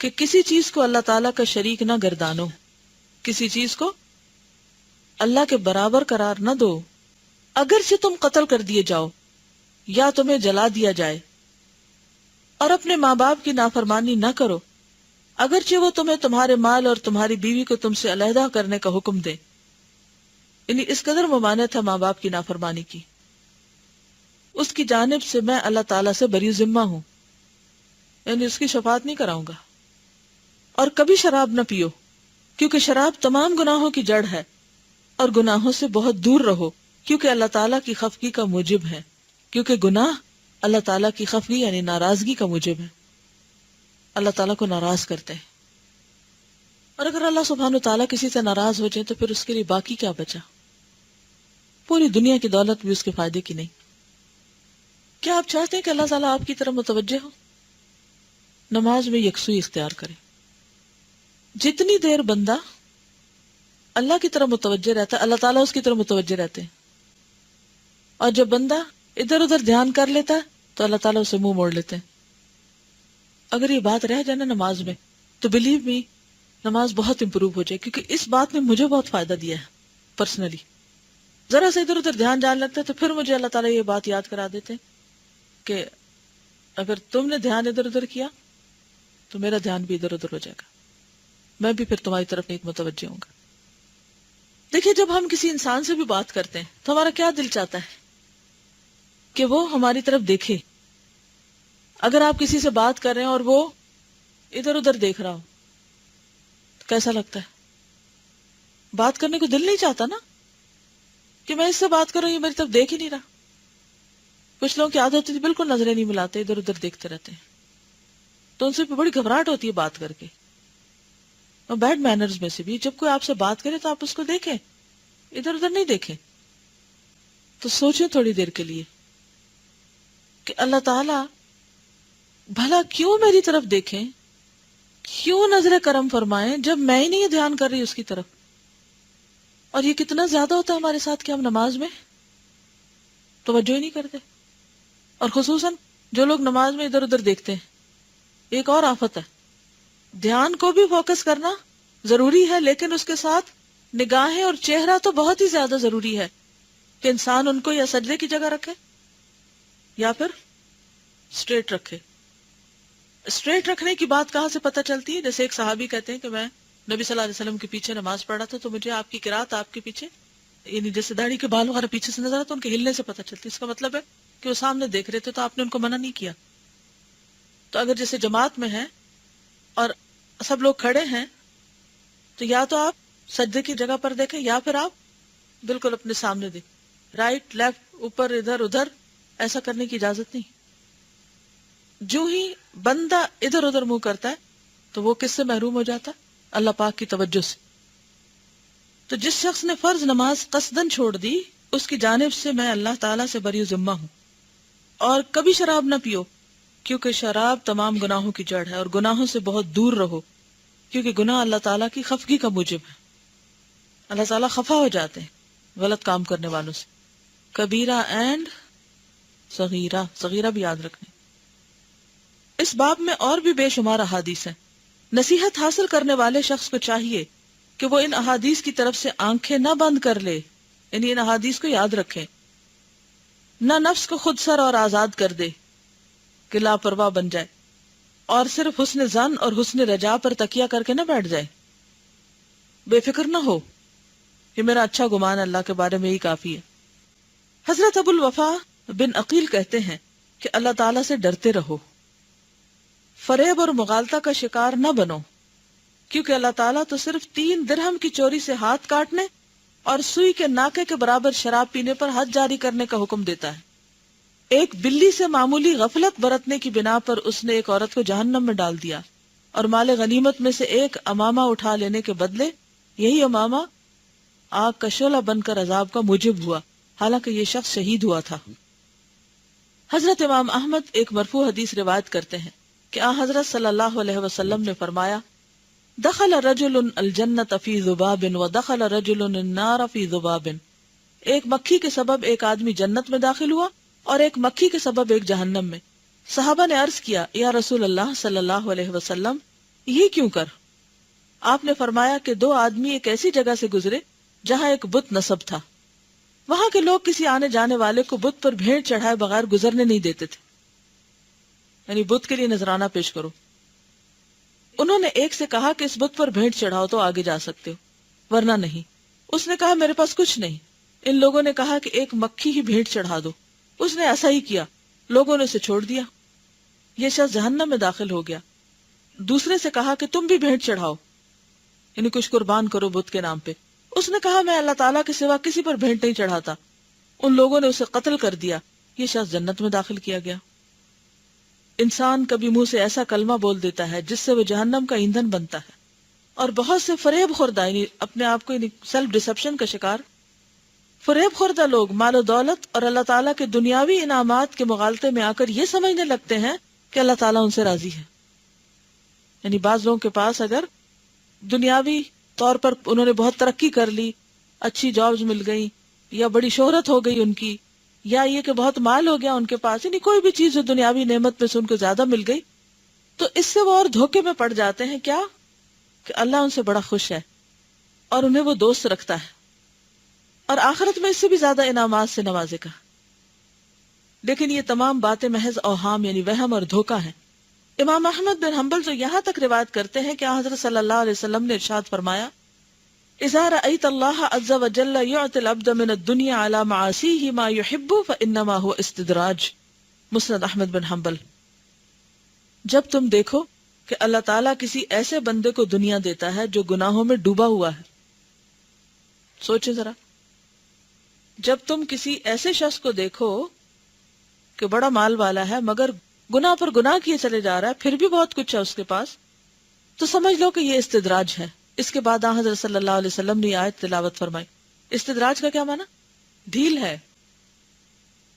کہ کسی چیز کو اللہ تعالیٰ کا شریک نہ گردانو، کسی چیز کو اللہ کے برابر قرار نہ دو، اگرچہ تم قتل کر دیے جاؤ یا تمہیں جلا دیا جائے، اور اپنے ماں باپ کی نافرمانی نہ کرو اگرچہ وہ تمہیں تمہارے مال اور تمہاری بیوی کو تم سے علیحدہ کرنے کا حکم دے. یعنی اس قدر ممانعت ہے ماں باپ کی نافرمانی کی. اس کی جانب سے میں اللہ تعالیٰ سے بری ذمہ ہوں، یعنی اس کی شفاعت نہیں کراؤں گا. اور کبھی شراب نہ پیو، کیونکہ شراب تمام گناہوں کی جڑ ہے، اور گناہوں سے بہت دور رہو، کیونکہ اللہ تعالیٰ کی خفگی کا موجب ہے. کیونکہ گناہ اللہ تعالیٰ کی خفگی یعنی ناراضگی کا موجب ہے، اللہ تعالیٰ کو ناراض کرتے ہیں. اور اگر اللہ سبحانہ وتعالیٰ کسی سے ناراض ہو جائے تو پھر اس کے لیے باقی کیا بچا؟ پوری دنیا کی دولت بھی اس کے فائدے کی نہیں. کیا آپ چاہتے ہیں کہ اللہ تعالیٰ آپ کی طرف متوجہ ہو؟ نماز میں یکسوئی اختیار کرے. جتنی دیر بندہ اللہ کی طرف متوجہ رہتا ہے اللہ تعالیٰ اس کی طرف متوجہ رہتے ہیں، اور جب بندہ ادھر ادھر دھیان کر لیتا ہے تو اللہ تعالیٰ اسے منہ موڑ لیتے ہیں. اگر یہ بات رہ جائے نا نماز میں تو بلیو می نماز بہت امپروو ہو جائے، کیونکہ اس بات نے مجھے بہت فائدہ دیا ہے پرسنلی. ذرا سے ادھر ادھر دھیان جان لگتا ہے تو پھر مجھے اللہ تعالیٰ یہ بات یاد کرا دیتے کہ اگر تم نے دھیان ادھر ادھر کیا تو میرا دھیان بھی ادھر ادھر ہو جائے گا، میں بھی پھر تمہاری طرف ایک متوجہ ہوں گا. دیکھیے جب ہم کسی انسان سے بھی بات کرتے ہیں تو ہمارا کیا دل چاہتا ہے کہ وہ ہماری طرف دیکھے. اگر آپ کسی سے بات کر رہے ہیں اور وہ ادھر ادھر دیکھ رہا ہو تو کیسا لگتا ہے؟ بات کرنے کو دل نہیں چاہتا نا کہ میں اس سے بات کروں، یہ میری طرف دیکھ ہی نہیں رہا. کچھ لوگوں کی عادت ہوتی ہے بالکل نظریں نہیں ملاتے، ادھر ادھر دیکھتے رہتے ہیں، تو ان سے بڑی گھبراہٹ ہوتی ہے بات کر کے. اور بیڈ مینرز میں سے بھی جب کوئی آپ سے بات کرے تو آپ اس کو دیکھیں، ادھر ادھر نہیں دیکھیں. تو سوچیں تھوڑی دیر کے لیے کہ اللہ تعالیٰ بھلا کیوں میری طرف دیکھیں، کیوں نظر کرم فرمائیں جب میں ہی نہیں دھیان کر رہی اس کی طرف. اور یہ کتنا زیادہ ہوتا ہے ہمارے ساتھ کہ ہم نماز میں توجہ ہی نہیں کرتے. اور خصوصاً جو لوگ نماز میں ادھر ادھر دیکھتے ہیں، ایک اور آفت ہے. دھیان کو بھی فوکس کرنا ضروری ہے، لیکن اس کے ساتھ نگاہیں اور چہرہ تو بہت ہی زیادہ ضروری ہے کہ انسان ان کو یا سجدے کی جگہ رکھے یا پھر اسٹریٹ رکھے. اسٹریٹ رکھنے کی بات کہاں سے پتہ چلتی ہے؟ جیسے ایک صحابی کہتے ہیں کہ میں نبی صلی اللہ علیہ وسلم کے پیچھے نماز پڑھ رہا تھا تو مجھے آپ کی قرات آپ کے پیچھے، یعنی جیسے داڑھی کے بال وغیرہ پیچھے سے نظر آتا، ان کے ہلنے سے پتہ چلتی. اس کا مطلب ہے کہ وہ سامنے دیکھ رہے تھے تو آپ نے ان کو منع نہیں کیا. تو اگر جیسے جماعت میں ہے اور سب لوگ کھڑے ہیں تو یا تو آپ سجدے کی جگہ پر دیکھیں یا پھر آپ بالکل اپنے سامنے دیکھیں. رائٹ لیفٹ اوپر ادھر ادھر ایسا کرنے کی اجازت نہیں. جو ہی بندہ ادھر ادھر منہ کرتا ہے تو وہ کس سے محروم ہو جاتا ہے؟ اللہ پاک کی توجہ سے. تو جس شخص نے فرض نماز قصدن چھوڑ دی اس کی جانب سے میں اللہ تعالیٰ سے بری ذمہ ہوں. اور کبھی شراب نہ پیو، کیونکہ شراب تمام گناہوں کی جڑ ہے، اور گناہوں سے بہت دور رہو، کیونکہ گناہ اللہ تعالیٰ کی خفگی کا موجب ہے. اللہ تعالیٰ خفا ہو جاتے ہیں غلط کام کرنے والوں سے. کبیرہ اینڈ صغیرہ، صغیرہ بھی یاد رکھنے. اس باب میں اور بھی بے شمار احادیث ہیں. نصیحت حاصل کرنے والے شخص کو چاہیے کہ وہ ان احادیث کی طرف سے آنکھیں نہ بند کر لے، یعنی ان احادیث کو یاد رکھے، نہ نفس کو خود سر اور آزاد کر دے کہ لاپرواہ بن جائے، اور صرف حسن ظن اور حسن رجا پر تکیہ کر کے نہ بیٹھ جائے. بے فکر نہ ہو کہ میرا اچھا گمان اللہ کے بارے میں ہی کافی ہے. حضرت ابو الوفا بن عقیل کہتے ہیں کہ اللہ تعالیٰ سے ڈرتے رہو، فریب اور مغالطہ کا شکار نہ بنو، کیونکہ اللہ تعالیٰ تو صرف 3 درہم کی چوری سے ہاتھ کاٹنے اور سوئی کے ناکے کے برابر شراب پینے پر حد جاری کرنے کا حکم دیتا ہے. ایک بلی سے معمولی غفلت برتنے کی بنا پر اس نے ایک عورت کو جہنم میں ڈال دیا، اور مال غنیمت میں سے ایک امامہ اٹھا لینے کے بدلے یہی امامہ آگ کا شعلہ بن کر عذاب کا موجب ہوا، حالانکہ یہ شخص شہید ہوا تھا. حضرت امام احمد ایک مرفوع حدیث روایت کرتے ہیں کہ حضرت صلی اللہ علیہ وسلم نے فرمایا، دخل رجل الجنت فی ذباب ودخل رجل النار فی ذباب. ایک مکھی کے سبب ایک آدمی جنت میں داخل ہوا اور ایک مکھی کے سبب ایک جہنم میں. صحابہ نے عرض کیا، یا رسول اللہ صلی اللہ علیہ وسلم، یہ کیوں کر؟ آپ نے فرمایا کہ 2 آدمی ایک ایسی جگہ سے گزرے جہاں ایک بت نصب تھا. وہاں کے لوگ کسی آنے جانے والے کو بت پر بھیڑ چڑھائے بغیر گزرنے نہیں دیتے تھے، یعنی بت کے لیے نذرانہ پیش کرو. انہوں نے ایک سے کہا کہ اس بت پر بھیڑ چڑھاؤ تو آگے جا سکتے ہو ورنہ نہیں. اس نے کہا میرے پاس کچھ نہیں. ان لوگوں نے کہا کہ ایک مکھی ہی بھیڑ چڑھا دو. اس نے ایسا ہی کیا، لوگوں نے اسے چھوڑ دیا. یہ شخص جہنم میں داخل ہو گیا. دوسرے سے کہا کہ تم بھی بھیڑ چڑھاؤ، یعنی کچھ قربان کرو بت کے نام پہ. اس نے کہا میں اللہ تعالیٰ کے سوا کسی پر بھیڑ نہیں چڑھاتا. ان لوگوں نے اسے قتل کر دیا. یہ شخص جنت میں داخل کیا گیا. انسان کبھی منہ سے ایسا کلمہ بول دیتا ہے جس سے وہ جہنم کا ایندھن بنتا ہے، اور بہت سے فریب خوردہ، یعنی اپنے آپ کو سیلف ڈسپشن کا شکار، فریب خوردہ لوگ مال و دولت اور اللہ تعالیٰ کے دنیاوی انعامات کے مغالطے میں آ کر یہ سمجھنے لگتے ہیں کہ اللہ تعالیٰ ان سے راضی ہے. یعنی بعض لوگوں کے پاس اگر دنیاوی طور پر انہوں نے بہت ترقی کر لی، اچھی جابز مل گئی، یا بڑی شہرت ہو گئی ان کی، یا یہ کہ بہت مال ہو گیا ان کے پاس، یعنی کوئی بھی چیز جو دنیاوی نعمت میں سے ان کو زیادہ مل گئی، تو اس سے وہ اور دھوکے میں پڑ جاتے ہیں کیا کہ اللہ ان سے بڑا خوش ہے اور انہیں وہ دوست رکھتا ہے اور آخرت میں اس سے بھی زیادہ انعامات سے نوازے گا. لیکن یہ تمام باتیں محض اوہام یعنی وہم اور دھوکہ ہے. امام احمد بن حنبل جو یہاں تک روایت کرتے ہیں کہ حضرت صلی اللہ علیہ وسلم نے ارشاد فرمایا اذا رأيت الله عز وجل يعطي العبد من الدنيا على معاصيه ما يحب فإنما هو استدراج. مسند احمد بن حنبل. جب تم دیکھو کہ اللہ تعالیٰ کسی ایسے بندے کو دنیا دیتا ہے جو گناہوں میں ڈوبا ہوا ہے، سوچیں ذرا، جب تم کسی ایسے شخص کو دیکھو کہ بڑا مال والا ہے مگر گناہ پر گناہ کیے چلے جا رہا ہے، پھر بھی بہت کچھ ہے اس کے پاس، تو سمجھ لو کہ یہ استدراج ہے. اس کے بعد حضرت صلی اللہ علیہ وسلم نے آیت تلاوت فرمائی. استدراج کا کیا معنی؟ ڈھیل ہے.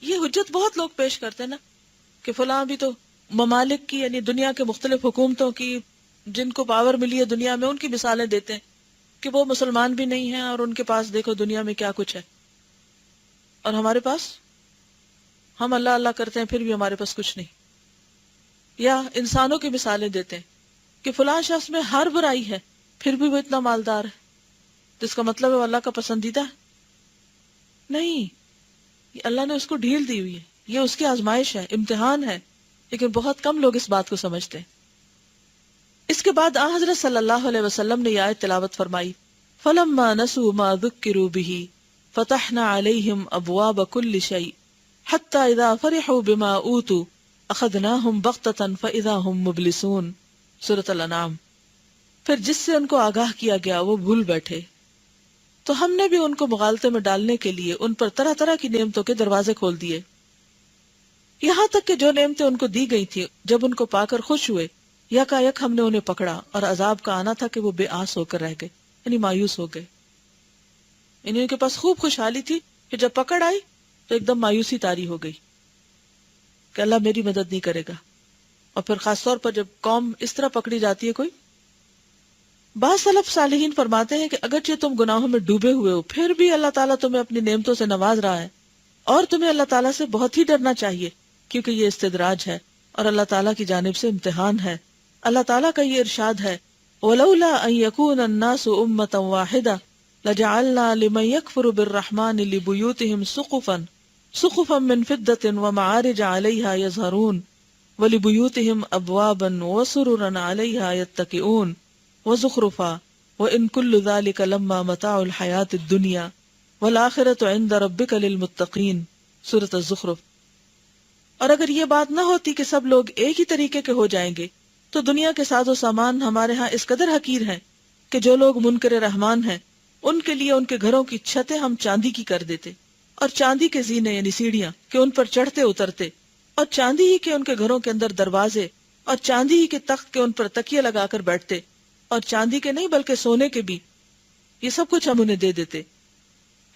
یہ حجت بہت لوگ پیش کرتے ہیں نا کہ فلاں بھی تو ممالک کی یعنی دنیا کے مختلف حکومتوں کی جن کو پاور ملی ہے دنیا میں، ان کی مثالیں دیتے ہیں کہ وہ مسلمان بھی نہیں ہیں اور ان کے پاس دیکھو دنیا میں کیا کچھ ہے، اور ہمارے پاس ہم اللہ اللہ کرتے ہیں پھر بھی ہمارے پاس کچھ نہیں. یا انسانوں کی مثالیں دیتے ہیں کہ فلاں شخص میں ہر برائی ہے پھر بھی وہ اتنا مالدار ہے، جس کا مطلب ہے وہ اللہ کا پسندیدہ ہے. نہیں، یہ اللہ نے اس کو ڈھیل دی ہوئی ہے، یہ اس کی آزمائش ہے، امتحان ہے، لیکن بہت کم لوگ اس بات کو سمجھتے ہیں. اس کے بعد حضرت صلی اللہ علیہ وسلم نے یہ آیت تلاوت فرمائی فَلَمَّا نَسُوا مَا ذُكِّرُوا بِهِ فَتَحْنَا عَلَيْهِمْ أَبْوَابَ كُلِّ شَيْءٍ حَتَّى إِذَا فَرِحُوا بِمَا أُوتُوا أَخَذْنَاهُمْ بَغْتَةً فَإِذَا هُمْ مُبْلِسُونَ. سورۃ الانعام. پھر جس سے ان کو آگاہ کیا گیا وہ بھول بیٹھے تو ہم نے بھی ان کو مغالطے میں ڈالنے کے لیے ان پر طرح طرح کی نعمتوں کے دروازے کھول دیے، یہاں تک کہ جو نعمتیں ان کو دی گئی تھی جب ان کو پا کر خوش ہوئے یکایک ہم نے انہیں پکڑا اور عذاب کا آنا تھا کہ وہ بے آس ہو کر رہ گئے، یعنی مایوس ہو گئے. ان کے پاس خوب خوشحالی تھی کہ جب پکڑ آئی تو ایک دم مایوسی طاری ہو گئی کہ اللہ میری مدد نہیں کرے گا. اور پھر خاص طور پر جب قوم اس طرح پکڑی جاتی ہے کوئی. بعض سلف صالحین فرماتے ہیں کہ اگرچہ تم گناہوں میں ڈوبے ہوئے ہو پھر بھی اللہ تعالیٰ تمہیں اپنی نعمتوں سے نواز رہا ہے، اور تمہیں اللہ تعالیٰ سے بہت ہی ڈرنا چاہیے کیونکہ یہ استدراج ہے اور اللہ تعالیٰ کی جانب سے امتحان ہے. اللہ تعالیٰ کا یہ ارشاد ہے وَلَوْلَا أَن يَكُونَ النَّاسُ أُمَّةً وَاحِدَةً لَجَعَلْنَا لِمَن يَكْفُرُ بِالرَّحْمَنِ لِبُيُوتِهِمْ سُقُفًا مِّن فِضَّةٍ وَمَعَارِجَ عَلَيْهَا يَظْهَرُونَ وَلِبُيُوتِهِمْ أَبْوَابًا وَسُرُرًا عَلَيْهَا يَتَّكِئُونَ وَزُخْرُفًا وَإِن كُلُّ ذَلِكَ لَمَّا مَتَاعُ الْحَيَاةِ الدُّنْيَا وَالْآخِرَةُ عِندَ رَبِّكَ لِلْمُتَّقِينَ. سورۃ الزخرف. اور اگر یہ بات نہ ہوتی کہ سب لوگ ایک ہی طریقے کے ہو جائیں گے تو دنیا کے ساز و سامان ہمارے ہاں اس قدر حقیر ہیں کہ جو لوگ منکر رحمان ہیں ان کے لیے ان کے گھروں کی چھتیں ہم چاندی کی کر دیتے، اور چاندی کے زینے یعنی سیڑھیاں کہ ان پر چڑھتے اترتے، اور چاندی ہی کے ان کے گھروں کے اندر دروازے، اور چاندی ہی کے تخت کے ان پر تکیے لگا کر بیٹھتے، اور چاندی کے نہیں بلکہ سونے کے بھی، یہ سب کچھ ہم انہیں دے دیتے.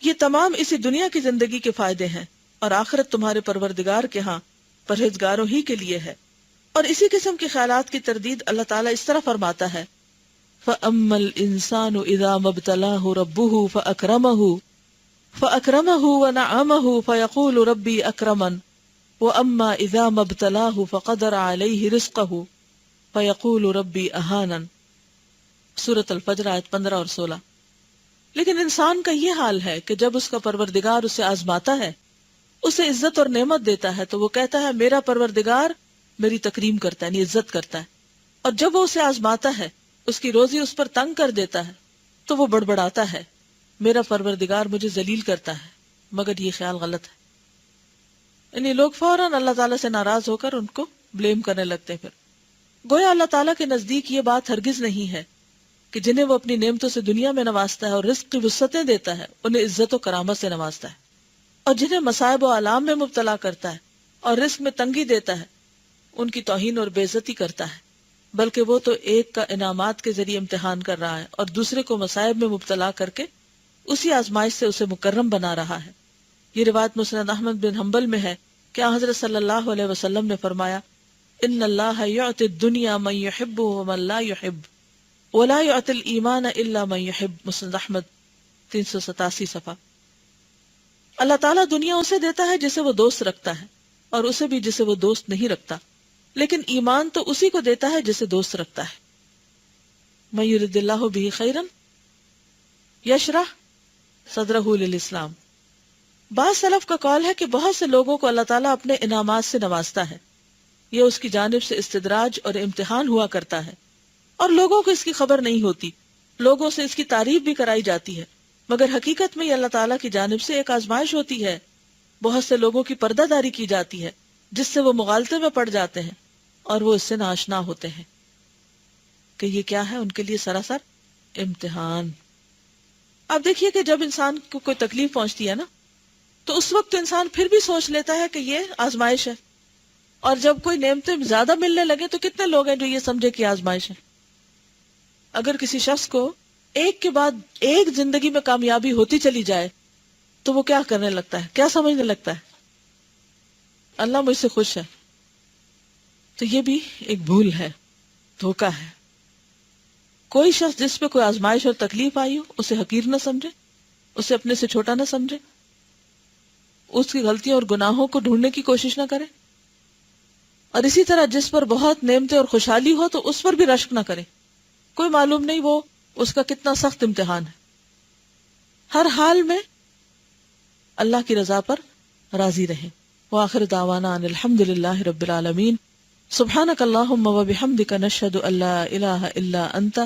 یہ تمام اسی دنیا کی زندگی کے فائدے ہیں، اور آخرت تمہارے پروردگار کے ہاں پرہیزگاروں ہی کے لیے ہے. اور اسی قسم کے خیالات کی تردید اللہ تعالیٰ اس طرح فرماتا ہے فَأَمَّا الْإِنسَانُ إِذَا مَبْتَلَاهُ رَبُّهُ فَأَكْرَمَهُ وَنَعَمَهُ فَيَقُولُ رَبِّي أَكْرَمَنِ وَأَمَّا إِذَا مَبْتَلَاهُ فَقَدَرَ عَلَيْهِ رِزْقَهُ فَيَقُولُ رَبِّي أَهَانَنِ. سورۃ الفجر آیت 15 اور 16. لیکن انسان کا یہ حال ہے کہ جب اس کا پروردگار اسے آزماتا ہے، اسے عزت اور نعمت دیتا ہے، تو وہ کہتا ہے میرا پروردگار میری تکریم کرتا ہے، یعنی عزت کرتا ہے. اور جب وہ اسے آزماتا ہے، اس کی روزی اس پر تنگ کر دیتا ہے، تو وہ بڑبڑاتا ہے میرا پروردگار مجھے ذلیل کرتا ہے. مگر یہ خیال غلط ہے. یعنی لوگ فوراً اللہ تعالیٰ سے ناراض ہو کر ان کو بلیم کرنے لگتے ہیں. پھر گویا اللہ تعالیٰ کے نزدیک یہ بات ہرگز نہیں ہے کہ جنہیں وہ اپنی نعمتوں سے دنیا میں نوازتا ہے اور رزق کی وسعتیں دیتا ہے، انہیں عزت و کرامت سے نوازتا ہے، اور جنہیں مصائب و آلام میں مبتلا کرتا ہے اور رزق میں تنگی دیتا ہے، ان کی توہین اور بے عزتی کرتا ہے. بلکہ وہ تو ایک کا انعامات کے ذریعے امتحان کر رہا ہے اور دوسرے کو مصائب میں مبتلا کر کے اسی آزمائش سے اسے مکرم بنا رہا ہے. یہ روایت مسند احمد بن حنبل میں ہے کہ حضرت صلی اللہ علیہ وسلم نے فرمایا ان اللہ یعطی الدنیا من یحب ومن لا یحب ولا یعطی الایمان الا من یحب. مسند احمد 387 صفحہ. اللہ تعالیٰ دنیا اسے دیتا ہے جسے وہ دوست رکھتا ہے، اور اسے بھی جسے وہ دوست نہیں رکھتا، لیکن ایمان تو اسی کو دیتا ہے جسے دوست رکھتا ہے. من یرد اللہ بہ خیرا یشرح صدرہ للاسلام. بعض سلف کا قول ہے کہ بہت سے لوگوں کو اللہ تعالیٰ اپنے انعامات سے نوازتا ہے. یہ اس کی جانب سے استدراج اور امتحان ہوا کرتا ہے، اور لوگوں کو اس کی خبر نہیں ہوتی. لوگوں سے اس کی تعریف بھی کرائی جاتی ہے، مگر حقیقت میں یہ اللہ تعالیٰ کی جانب سے ایک آزمائش ہوتی ہے. بہت سے لوگوں کی پردہ داری کی جاتی ہے جس سے وہ مغالطے میں پڑ جاتے ہیں اور وہ اس سے ناآشنا ہوتے ہیں کہ یہ کیا ہے، ان کے لیے سراسر امتحان. اب دیکھیے کہ جب انسان کو کوئی تکلیف پہنچتی ہے نا، تو اس وقت انسان پھر بھی سوچ لیتا ہے کہ یہ آزمائش ہے، اور جب کوئی نعمتیں زیادہ ملنے لگے تو کتنے لوگ ہیں جو یہ سمجھے کہ آزمائش ہے. اگر کسی شخص کو ایک کے بعد ایک زندگی میں کامیابی ہوتی چلی جائے تو وہ کیا کرنے لگتا ہے، کیا سمجھنے لگتا ہے؟ اللہ مجھ سے خوش ہے. تو یہ بھی ایک بھول ہے، دھوکہ ہے. کوئی شخص جس پہ کوئی آزمائش اور تکلیف آئی ہو اسے حقیر نہ سمجھے، اسے اپنے سے چھوٹا نہ سمجھے، اس کی غلطیوں اور گناہوں کو ڈھونڈنے کی کوشش نہ کرے. اور اسی طرح جس پر بہت نعمتیں اور خوشحالی ہو تو اس پر بھی رشک نہ کرے. کوئی معلوم نہیں وہ اس کا کتنا سخت امتحان ہے. ہر حال میں اللہ کی رضا پر راضی رہیں. وآخر دعوانا ان الحمد للہ رب العالمین. سبحانک اللہم وبحمدک نشہد ان لا الہ الا انت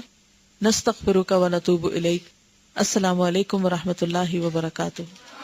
نستغفرک ونتوب الیک. السلام علیکم ورحمۃ اللہ وبرکاتہ.